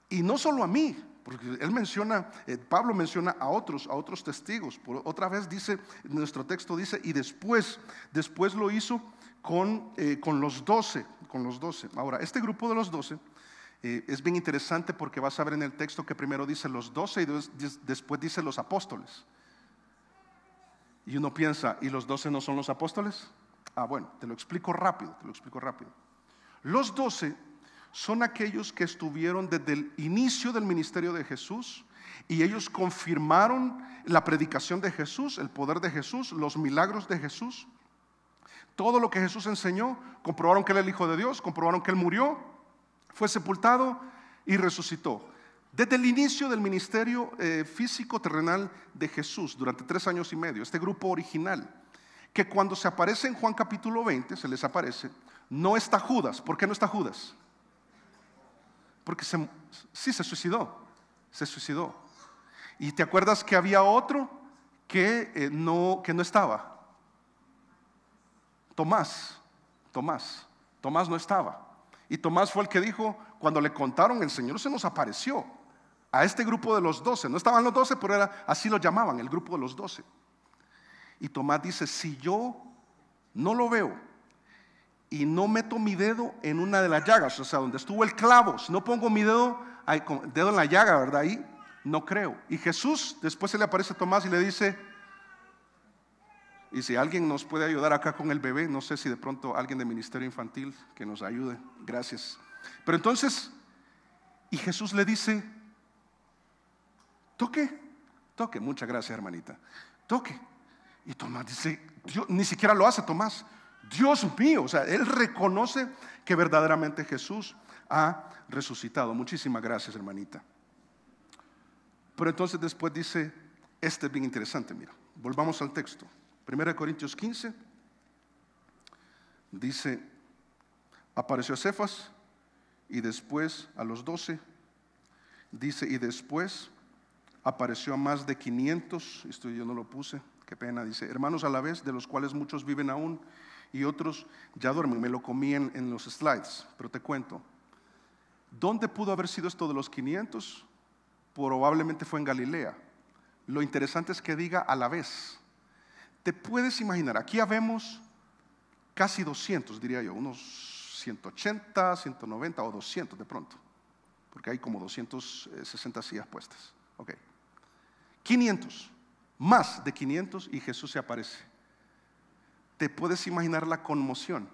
Y no solo a mí, porque él menciona, Pablo menciona a otros testigos. Por otra vez dice, nuestro texto dice, y después lo hizo con los 12. Ahora, este grupo de los 12 es bien interesante, porque vas a ver en el texto que primero dice los 12 y después dice los apóstoles. Y uno piensa, ¿y los 12 no son los apóstoles? Bueno, te lo explico rápido. Los 12 son aquellos que estuvieron desde el inicio del ministerio de Jesús, y ellos confirmaron la predicación de Jesús, el poder de Jesús, los milagros de Jesús, todo lo que Jesús enseñó. Comprobaron que Él era el Hijo de Dios, comprobaron que Él murió, fue sepultado y resucitó. Desde el inicio del ministerio físico terrenal de Jesús, durante 3 años y medio, este grupo original, que cuando se aparece en Juan capítulo 20, se les aparece, no está Judas. ¿Por qué no está Judas? Porque se suicidó. Y te acuerdas que había otro que no estaba. Tomás no estaba. Y Tomás fue el que dijo, cuando le contaron, el Señor se nos apareció a este grupo de los 12. No estaban los 12, pero así lo llamaban, el grupo de los 12. Y Tomás dice, si yo no lo veo y no meto mi dedo en una de las llagas, o sea, donde estuvo el clavo, si no pongo mi dedo, dedo en la llaga, ¿verdad? Ahí no creo. Y Jesús después se le aparece a Tomás y le dice, y si alguien nos puede ayudar acá con el bebé, no sé si de pronto alguien de ministerio infantil que nos ayude, gracias. Pero entonces, y Jesús le dice, toque, toque, muchas gracias hermanita, toque. Y Tomás dice, Dios, ni siquiera lo hace Tomás, Dios mío, o sea, él reconoce que verdaderamente Jesús ha resucitado. Muchísimas gracias hermanita. Pero entonces después dice, este es bien interesante, mira, volvamos al texto. 1 Corintios 15 dice, apareció a Cefas y después a los 12, dice, y después apareció a más de 500, esto yo no lo puse, qué pena, dice, hermanos a la vez, de los cuales muchos viven aún y otros ya duermen. Me lo comí en los slides, pero te cuento. ¿Dónde pudo haber sido esto de los 500? Probablemente fue en Galilea. Lo interesante es que diga a la vez. Te puedes imaginar, aquí habemos casi 200, diría yo, unos 180, 190 o 200 de pronto, porque hay como 260 sillas puestas. Ok, 500, más de 500 y Jesús se aparece. Te puedes imaginar la conmoción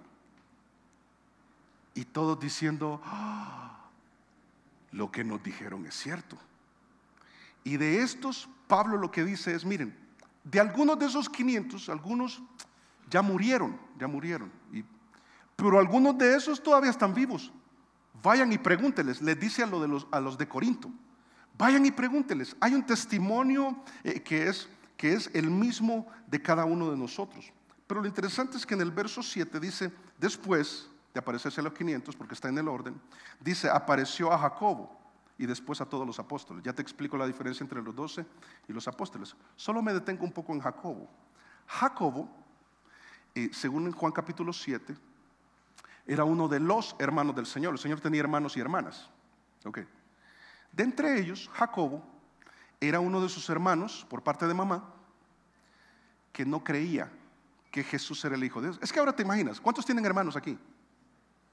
y todos diciendo, ¡ah! Lo que nos dijeron es cierto. Y de estos, Pablo lo que dice es, miren, de algunos de esos 500, algunos ya murieron, pero algunos de esos todavía están vivos. Vayan y pregúnteles, les dice a los de Corinto, vayan y pregúnteles. Hay un testimonio que es el mismo de cada uno de nosotros. Pero lo interesante es que en el verso 7 dice, después de aparecerse a los 500, porque está en el orden, dice, apareció a Jacobo y después a todos los apóstoles. Ya te explico la diferencia entre los 12 y los apóstoles. Solo me detengo un poco en Jacobo. Jacobo, según en Juan capítulo 7, era uno de los hermanos del Señor. El Señor tenía hermanos y hermanas. Okay. De entre ellos, Jacobo era uno de sus hermanos, por parte de mamá, que no creía que Jesús era el Hijo de Dios. Es que ahora te imaginas, ¿cuántos tienen hermanos aquí?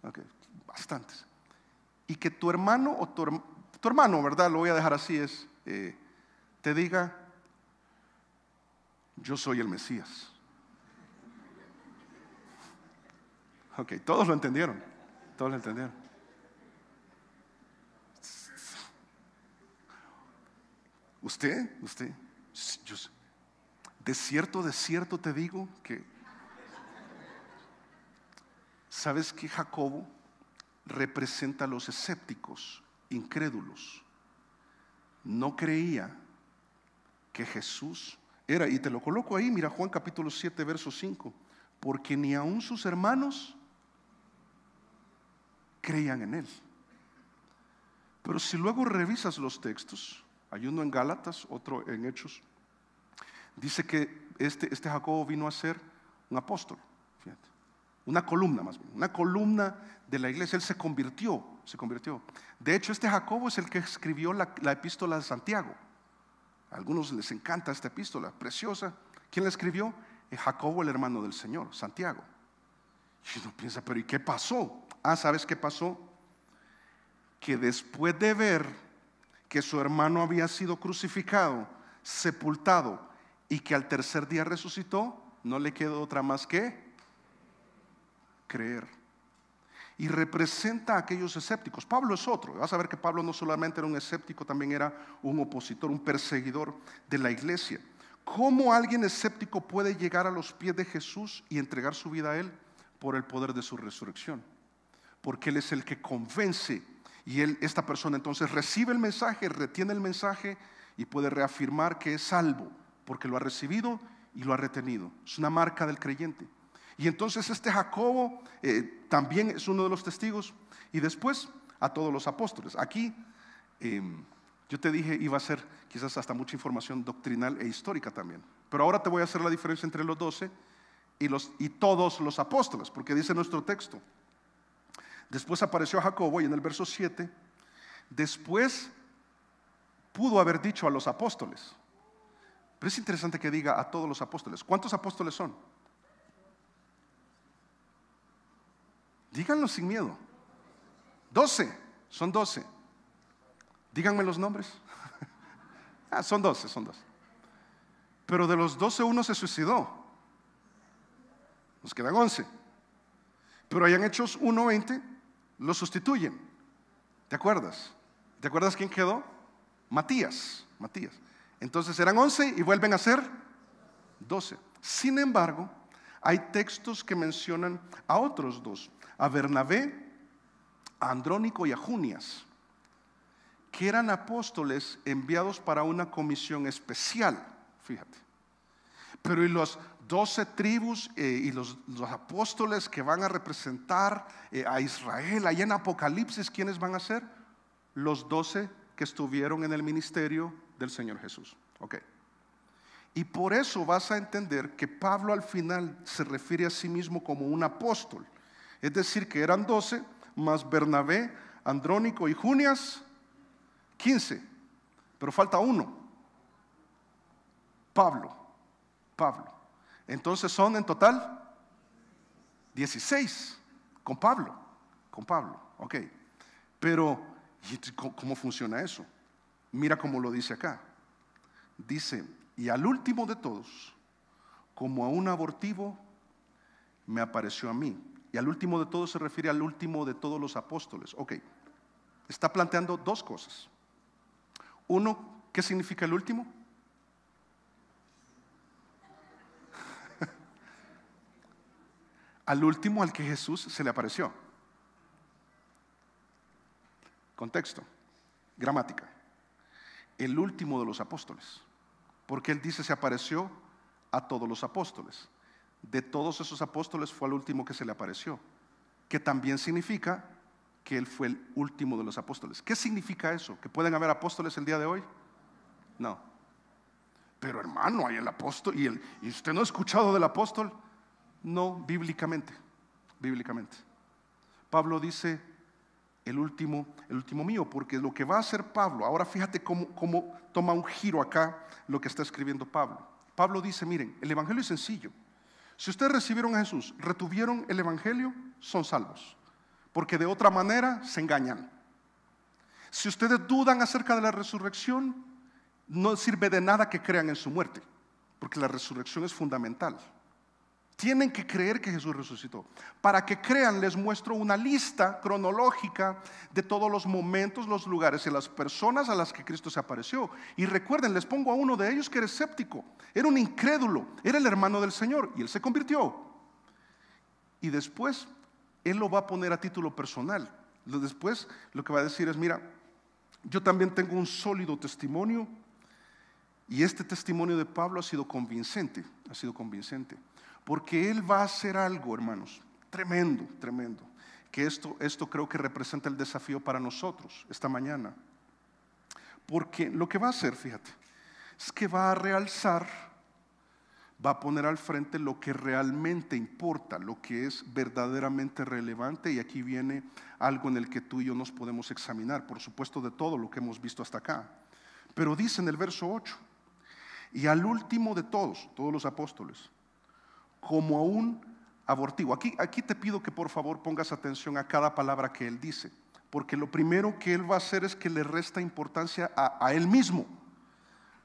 Okay, bastantes. Y que tu hermano o tu hermano, ¿verdad? Lo voy a dejar así, te diga, yo soy el Mesías. Ok, todos lo entendieron, todos lo entendieron. Usted, yo, de cierto te digo que, ¿sabes que Jacobo representa a los escépticos, incrédulos? No creía que Jesús era, y te lo coloco ahí, mira Juan capítulo 7, verso 5, porque ni aun sus hermanos creían en él. Pero si luego revisas los textos, hay uno en Gálatas, otro en Hechos, dice que este Jacobo vino a ser un apóstol, fíjate, una columna más bien, una columna de la iglesia. Él se convirtió. De hecho, este Jacobo es el que escribió la epístola de Santiago. A algunos les encanta esta epístola, preciosa. ¿Quién la escribió? Jacobo, el hermano del Señor, Santiago. Y uno piensa, pero ¿y qué pasó? ¿Sabes qué pasó? Que después de ver que su hermano había sido crucificado, sepultado y que al tercer día resucitó, no le quedó otra más que creer. Y representa a aquellos escépticos. Pablo es otro. Vas a ver que Pablo no solamente era un escéptico, también era un opositor, un perseguidor de la iglesia. ¿Cómo alguien escéptico puede llegar a los pies de Jesús y entregar su vida a Él? Por el poder de su resurrección. Porque Él es el que convence. Y esta persona entonces recibe el mensaje, retiene el mensaje y puede reafirmar que es salvo, porque lo ha recibido y lo ha retenido. Es una marca del creyente. Y entonces este Jacobo también es uno de los testigos. Y después a todos los apóstoles. Aquí yo te dije iba a ser quizás hasta mucha información doctrinal e histórica también. Pero ahora te voy a hacer la diferencia entre los 12 y todos los apóstoles, porque dice nuestro texto. Después apareció a Jacobo y en el verso 7, después pudo haber dicho a los apóstoles. Pero es interesante que diga a todos los apóstoles. ¿Cuántos apóstoles son? Díganlo sin miedo. 12, son 12. Díganme los nombres. Son 12, son 12. Pero de los 12 uno se suicidó. Nos quedan 11. Pero allá en Hechos 1:20 lo sustituyen. ¿Te acuerdas? ¿Te acuerdas quién quedó? Matías. Entonces eran 11 y vuelven a ser 12. Sin embargo, hay textos que mencionan a otros dos, a Bernabé, a Andrónico y a Junias, que eran apóstoles enviados para una comisión especial, fíjate. Pero y los 12 tribus y los apóstoles que van a representar a Israel, allá en Apocalipsis, ¿quiénes van a ser? Los 12 que estuvieron en el ministerio del Señor Jesús. Ok. Y por eso vas a entender que Pablo al final se refiere a sí mismo como un apóstol. Es decir, que eran 12 más Bernabé, Andrónico y Junias, 15. Pero falta uno, Pablo. Entonces son en total 16 con Pablo. Ok. Pero ¿cómo funciona eso? Mira cómo lo dice acá. Dice: y al último de todos, como a un abortivo, me apareció a mí. Y al último de todos se refiere al último de todos los apóstoles. Ok, está planteando dos cosas. Uno, ¿qué significa el último? Al último al que Jesús se le apareció. Contexto, gramática. El último de los apóstoles. Porque él dice se apareció a todos los apóstoles. De todos esos apóstoles fue al último que se le apareció, que también significa que él fue el último de los apóstoles. ¿Qué significa eso? ¿Que pueden haber apóstoles el día de hoy? No. Pero hermano, hay el apóstol y usted no ha escuchado del apóstol. No, bíblicamente. Pablo dice el último mío, porque lo que va a hacer Pablo, ahora fíjate cómo toma un giro acá lo que está escribiendo Pablo. Pablo dice, miren, el evangelio es sencillo. Si ustedes recibieron a Jesús, retuvieron el evangelio, son salvos, porque de otra manera se engañan. Si ustedes dudan acerca de la resurrección, no sirve de nada que crean en su muerte, porque la resurrección es fundamental. Tienen que creer que Jesús resucitó. Para que crean, les muestro una lista cronológica de todos los momentos, los lugares y las personas a las que Cristo se apareció. Y recuerden, les pongo a uno de ellos que era escéptico, era un incrédulo, era el hermano del Señor y él se convirtió. Y después, él lo va a poner a título personal. Después lo que va a decir es, mira, yo también tengo un sólido testimonio y este testimonio de Pablo ha sido convincente, porque él va a hacer algo, hermanos, tremendo, que esto creo que representa el desafío para nosotros esta mañana, porque lo que va a hacer, fíjate, es que va a realzar, va a poner al frente lo que realmente importa, lo que es verdaderamente relevante, y aquí viene algo en el que tú y yo nos podemos examinar, por supuesto de todo lo que hemos visto hasta acá, pero dice en el verso 8, y al último de todos los apóstoles, como a un abortivo. Aquí te pido que por favor pongas atención a cada palabra que él dice, porque lo primero que él va a hacer es que le resta importancia a él mismo,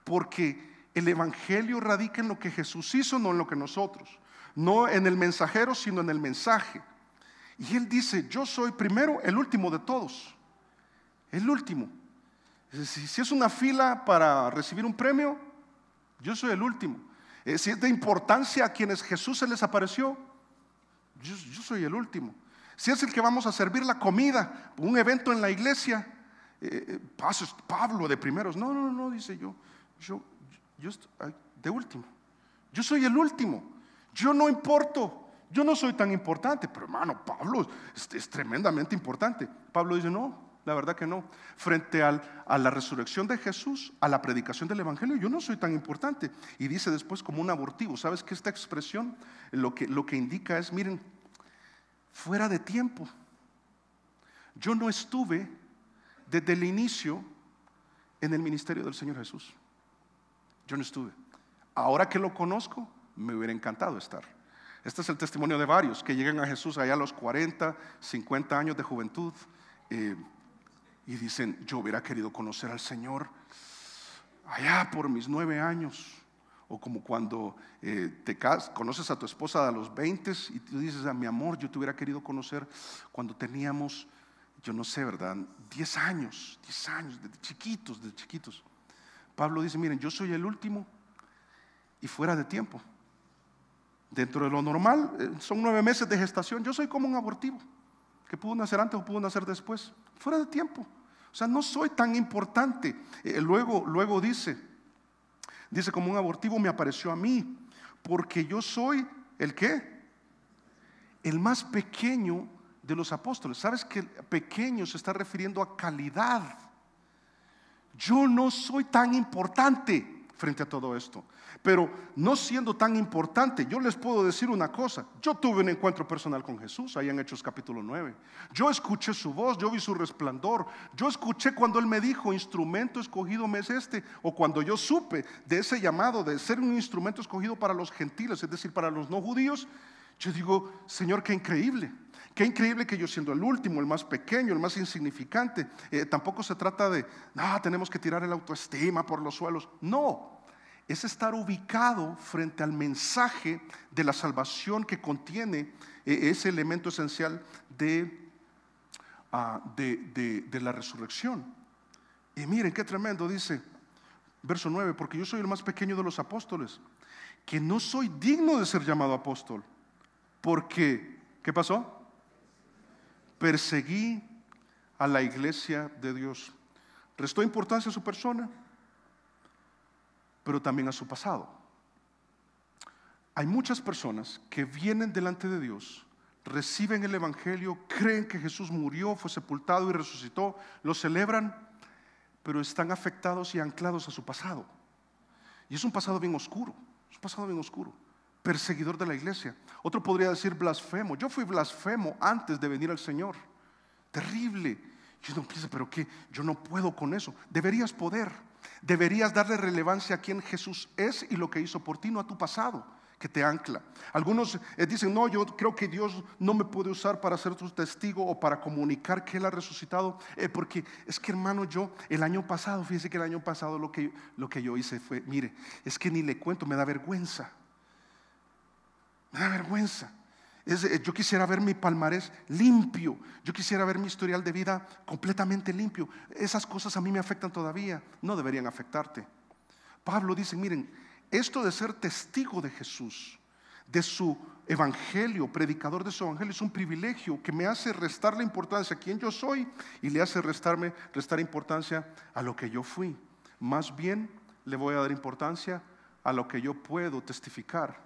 porque el evangelio radica en lo que Jesús hizo, no en lo que nosotros, no en el mensajero, sino en el mensaje. Y él dice, yo soy primero el último de todos, el último. Si es una fila para recibir un premio, yo soy el último. Si es de importancia a quienes Jesús se les apareció, yo soy el último. Si es el que vamos a servir la comida, un evento en la iglesia, Pablo de primeros. No, dice yo de último. Yo soy el último. Yo no importo. Yo no soy tan importante. Pero hermano, Pablo es tremendamente importante. Pablo dice, no. La verdad que no. Frente a la resurrección de Jesús, a la predicación del evangelio, yo no soy tan importante. Y dice después como un abortivo. ¿Sabes qué? Esta expresión lo que indica es, miren, fuera de tiempo. Yo no estuve desde el inicio en el ministerio del Señor Jesús. Yo no estuve. Ahora que lo conozco, me hubiera encantado estar. Este es el testimonio de varios que llegan a Jesús allá a los 40, 50 años de juventud y dicen, yo hubiera querido conocer al Señor allá por mis 9 años. O como cuando conoces a tu esposa a los 20 y tú dices, mi amor, yo te hubiera querido conocer cuando teníamos, yo no sé, ¿verdad? 10 años, desde chiquitos. Pablo dice, miren, yo soy el último y fuera de tiempo. Dentro de lo normal, son 9 meses de gestación. Yo soy como un abortivo, que pudo nacer antes o pudo nacer después. Fuera de tiempo. O sea, no soy tan importante. Luego dice, como un abortivo me apareció a mí, porque yo soy, ¿el qué? El más pequeño de los apóstoles. ¿Sabes que pequeño se está refiriendo a calidad? Yo no soy tan importante frente a todo esto. Pero no siendo tan importante, yo les puedo decir una cosa. Yo tuve un encuentro personal con Jesús ahí en Hechos capítulo 9. Yo escuché su voz, yo vi su resplandor. Yo escuché cuando Él me dijo, instrumento escogido me es este. O cuando yo supe de ese llamado de ser un instrumento escogido para los gentiles, es decir, para los no judíos. Yo digo, Señor, qué increíble. Qué increíble que yo siendo el último, el más pequeño, el más insignificante. Tampoco se trata de, tenemos que tirar el autoestima por los suelos. No. Es estar ubicado frente al mensaje de la salvación que contiene ese elemento esencial de la resurrección. Y miren qué tremendo, dice verso 9, porque yo soy el más pequeño de los apóstoles, que no soy digno de ser llamado apóstol, porque, ¿qué pasó? Perseguí a la iglesia de Dios. ¿Restó importancia a su persona? Pero también a su pasado. Hay muchas personas que vienen delante de Dios, reciben el evangelio, creen que Jesús murió, fue sepultado y resucitó, lo celebran, pero están afectados y anclados a su pasado. Y es un pasado bien oscuro, perseguidor de la iglesia. Otro podría decir blasfemo. Yo fui blasfemo antes de venir al Señor. Terrible. Yo no pienso, pero ¿qué? Yo no puedo con eso. Deberías poder. Deberías darle relevancia a quien Jesús es y lo que hizo por ti, no a tu pasado que te ancla. Algunos dicen, no, yo creo que Dios no me puede usar para ser tu testigo o para comunicar que Él ha resucitado, porque es que, hermano, yo el año pasado, fíjese que el año pasado lo que yo hice fue, mire, es que ni le cuento, me da vergüenza. Yo quisiera ver mi palmarés limpio. Yo quisiera ver mi historial de vida completamente limpio. Esas cosas a mí me afectan todavía. No deberían afectarte. Pablo dice, miren, esto de ser testigo de Jesús, de su evangelio, predicador de su evangelio, es un privilegio que me hace restarle importancia a quien yo soy y le hace restar importancia a lo que yo fui. Más bien le voy a dar importancia a lo que yo puedo testificar,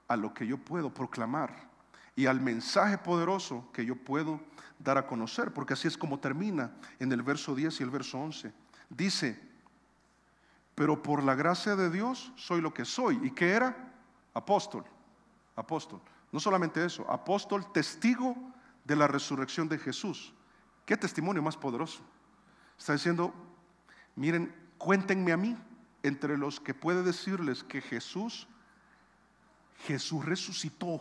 a lo que yo puedo proclamar y al mensaje poderoso que yo puedo dar a conocer, porque así es como termina en el verso 10 y el verso 11. Dice, pero por la gracia de Dios soy lo que soy. ¿Y qué era? Apóstol. No solamente eso, apóstol, testigo de la resurrección de Jesús. ¿Qué testimonio más poderoso? Está diciendo, miren, cuéntenme a mí entre los que puede decirles que Jesús resucitó.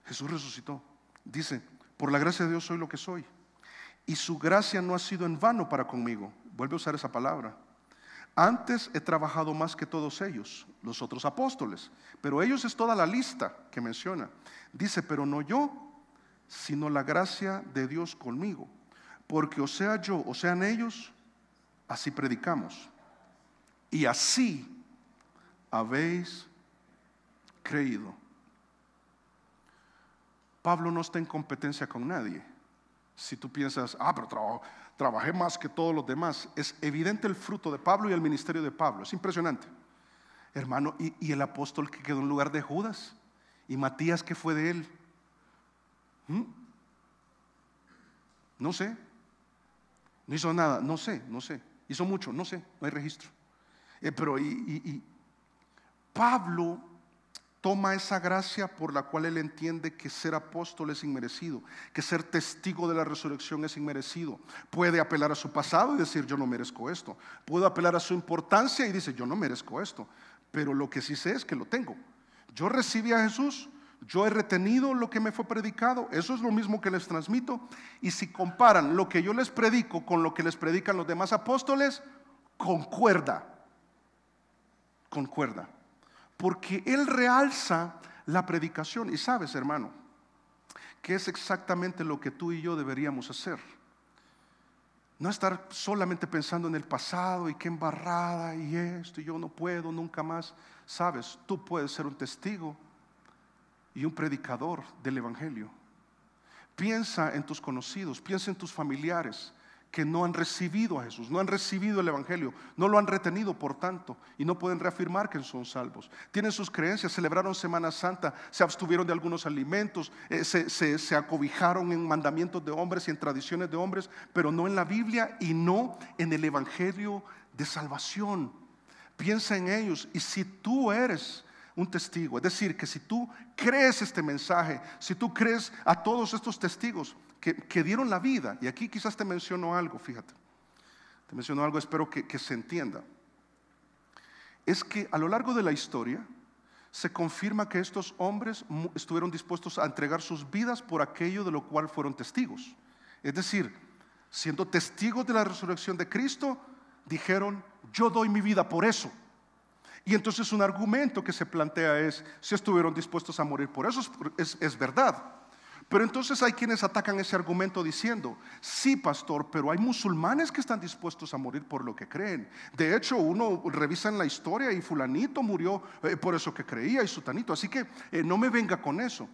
Jesús resucitó. Dice, por la gracia de Dios soy lo que soy. Y su gracia no ha sido en vano para conmigo. Vuelve a usar esa palabra. Antes he trabajado más que todos ellos, los otros apóstoles. Pero ellos es toda la lista que menciona. Dice, pero no yo, sino la gracia de Dios conmigo. Porque o sea yo, o sean ellos, así predicamos. Y así habéis creído. Pablo no está en competencia con nadie. Si tú piensas, pero trabajé más que todos los demás, es evidente el fruto de Pablo y el ministerio de Pablo. Es impresionante, hermano. Y el apóstol que quedó en lugar de Judas, y Matías, que fue de él. No sé, no hizo nada, no sé, hizo mucho, no sé, no hay registro. Pero Pablo toma esa gracia por la cual él entiende que ser apóstol es inmerecido, que ser testigo de la resurrección es inmerecido. Puede apelar a su pasado y decir, yo no merezco esto. Puede apelar a su importancia y dice, yo no merezco esto. Pero lo que sí sé es que lo tengo. Yo recibí a Jesús, yo he retenido lo que me fue predicado, eso es lo mismo que les transmito. Y si comparan lo que yo les predico con lo que les predican los demás apóstoles, concuerda. Porque Él realza la predicación. Y sabes, hermano, que es exactamente lo que tú y yo deberíamos hacer. No estar solamente pensando en el pasado y qué embarrada y esto, y yo no puedo nunca más. Sabes, tú puedes ser un testigo y un predicador del Evangelio. Piensa en tus conocidos, piensa en tus familiares que no han recibido a Jesús, no han recibido el Evangelio, no lo han retenido por tanto y no pueden reafirmar que son salvos. Tienen sus creencias, celebraron Semana Santa, se abstuvieron de algunos alimentos, se acobijaron en mandamientos de hombres y en tradiciones de hombres, pero no en la Biblia y no en el Evangelio de salvación. Piensa en ellos, y si tú eres un testigo, es decir, que si tú crees este mensaje, si tú crees a todos estos testigos que dieron la vida, y aquí quizás te menciono algo, fíjate, te menciono algo, espero que se entienda, es que a lo largo de la historia se confirma que estos hombres estuvieron dispuestos a entregar sus vidas por aquello de lo cual fueron testigos. Es decir, siendo testigos de la resurrección de Cristo, dijeron: yo doy mi vida por eso. Y entonces un argumento que se plantea es: si estuvieron dispuestos a morir por eso, es verdad. Pero entonces hay quienes atacan ese argumento diciendo: sí, pastor, pero hay musulmanes que están dispuestos a morir por lo que creen. De hecho, uno revisa en la historia y fulanito murió por eso que creía, y sutanito. Así que no me venga con eso.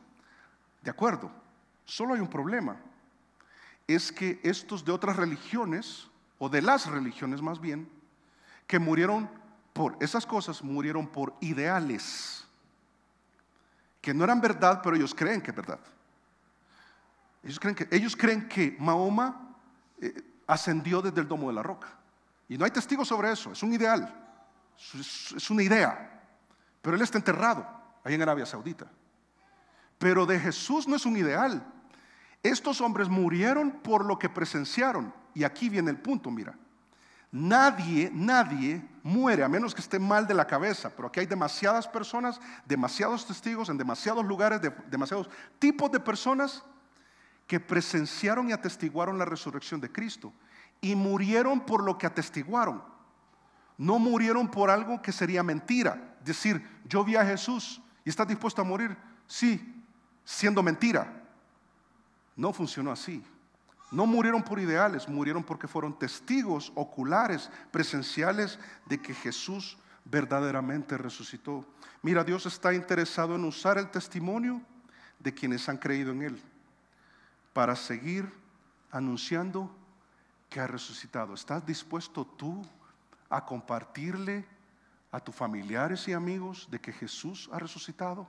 De acuerdo, solo hay un problema. Es que estos de otras religiones, o de las religiones más bien, que murieron por esas cosas, murieron por ideales que no eran verdad, pero ellos creen que es verdad. Ellos creen que Mahoma ascendió desde el domo de la roca, y no hay testigos sobre eso. Es un ideal, es una idea, pero él está enterrado ahí en Arabia Saudita. Pero de Jesús no es un ideal. Estos hombres murieron por lo que presenciaron. Y aquí viene el punto, mira. Nadie muere a menos que esté mal de la cabeza. Pero aquí hay demasiadas personas, demasiados testigos en demasiados lugares, demasiados tipos de personas que presenciaron y atestiguaron la resurrección de Cristo, y murieron por lo que atestiguaron. No murieron por algo que sería mentira. Decir: yo vi a Jesús, y estás dispuesto a morir, sí, siendo mentira. No funcionó así. No murieron por ideales, murieron porque fueron testigos oculares, presenciales, de que Jesús verdaderamente resucitó. Mira, Dios está interesado en usar el testimonio de quienes han creído en Él para seguir anunciando que ha resucitado. ¿Estás dispuesto tú a compartirle a tus familiares y amigos de que Jesús ha resucitado?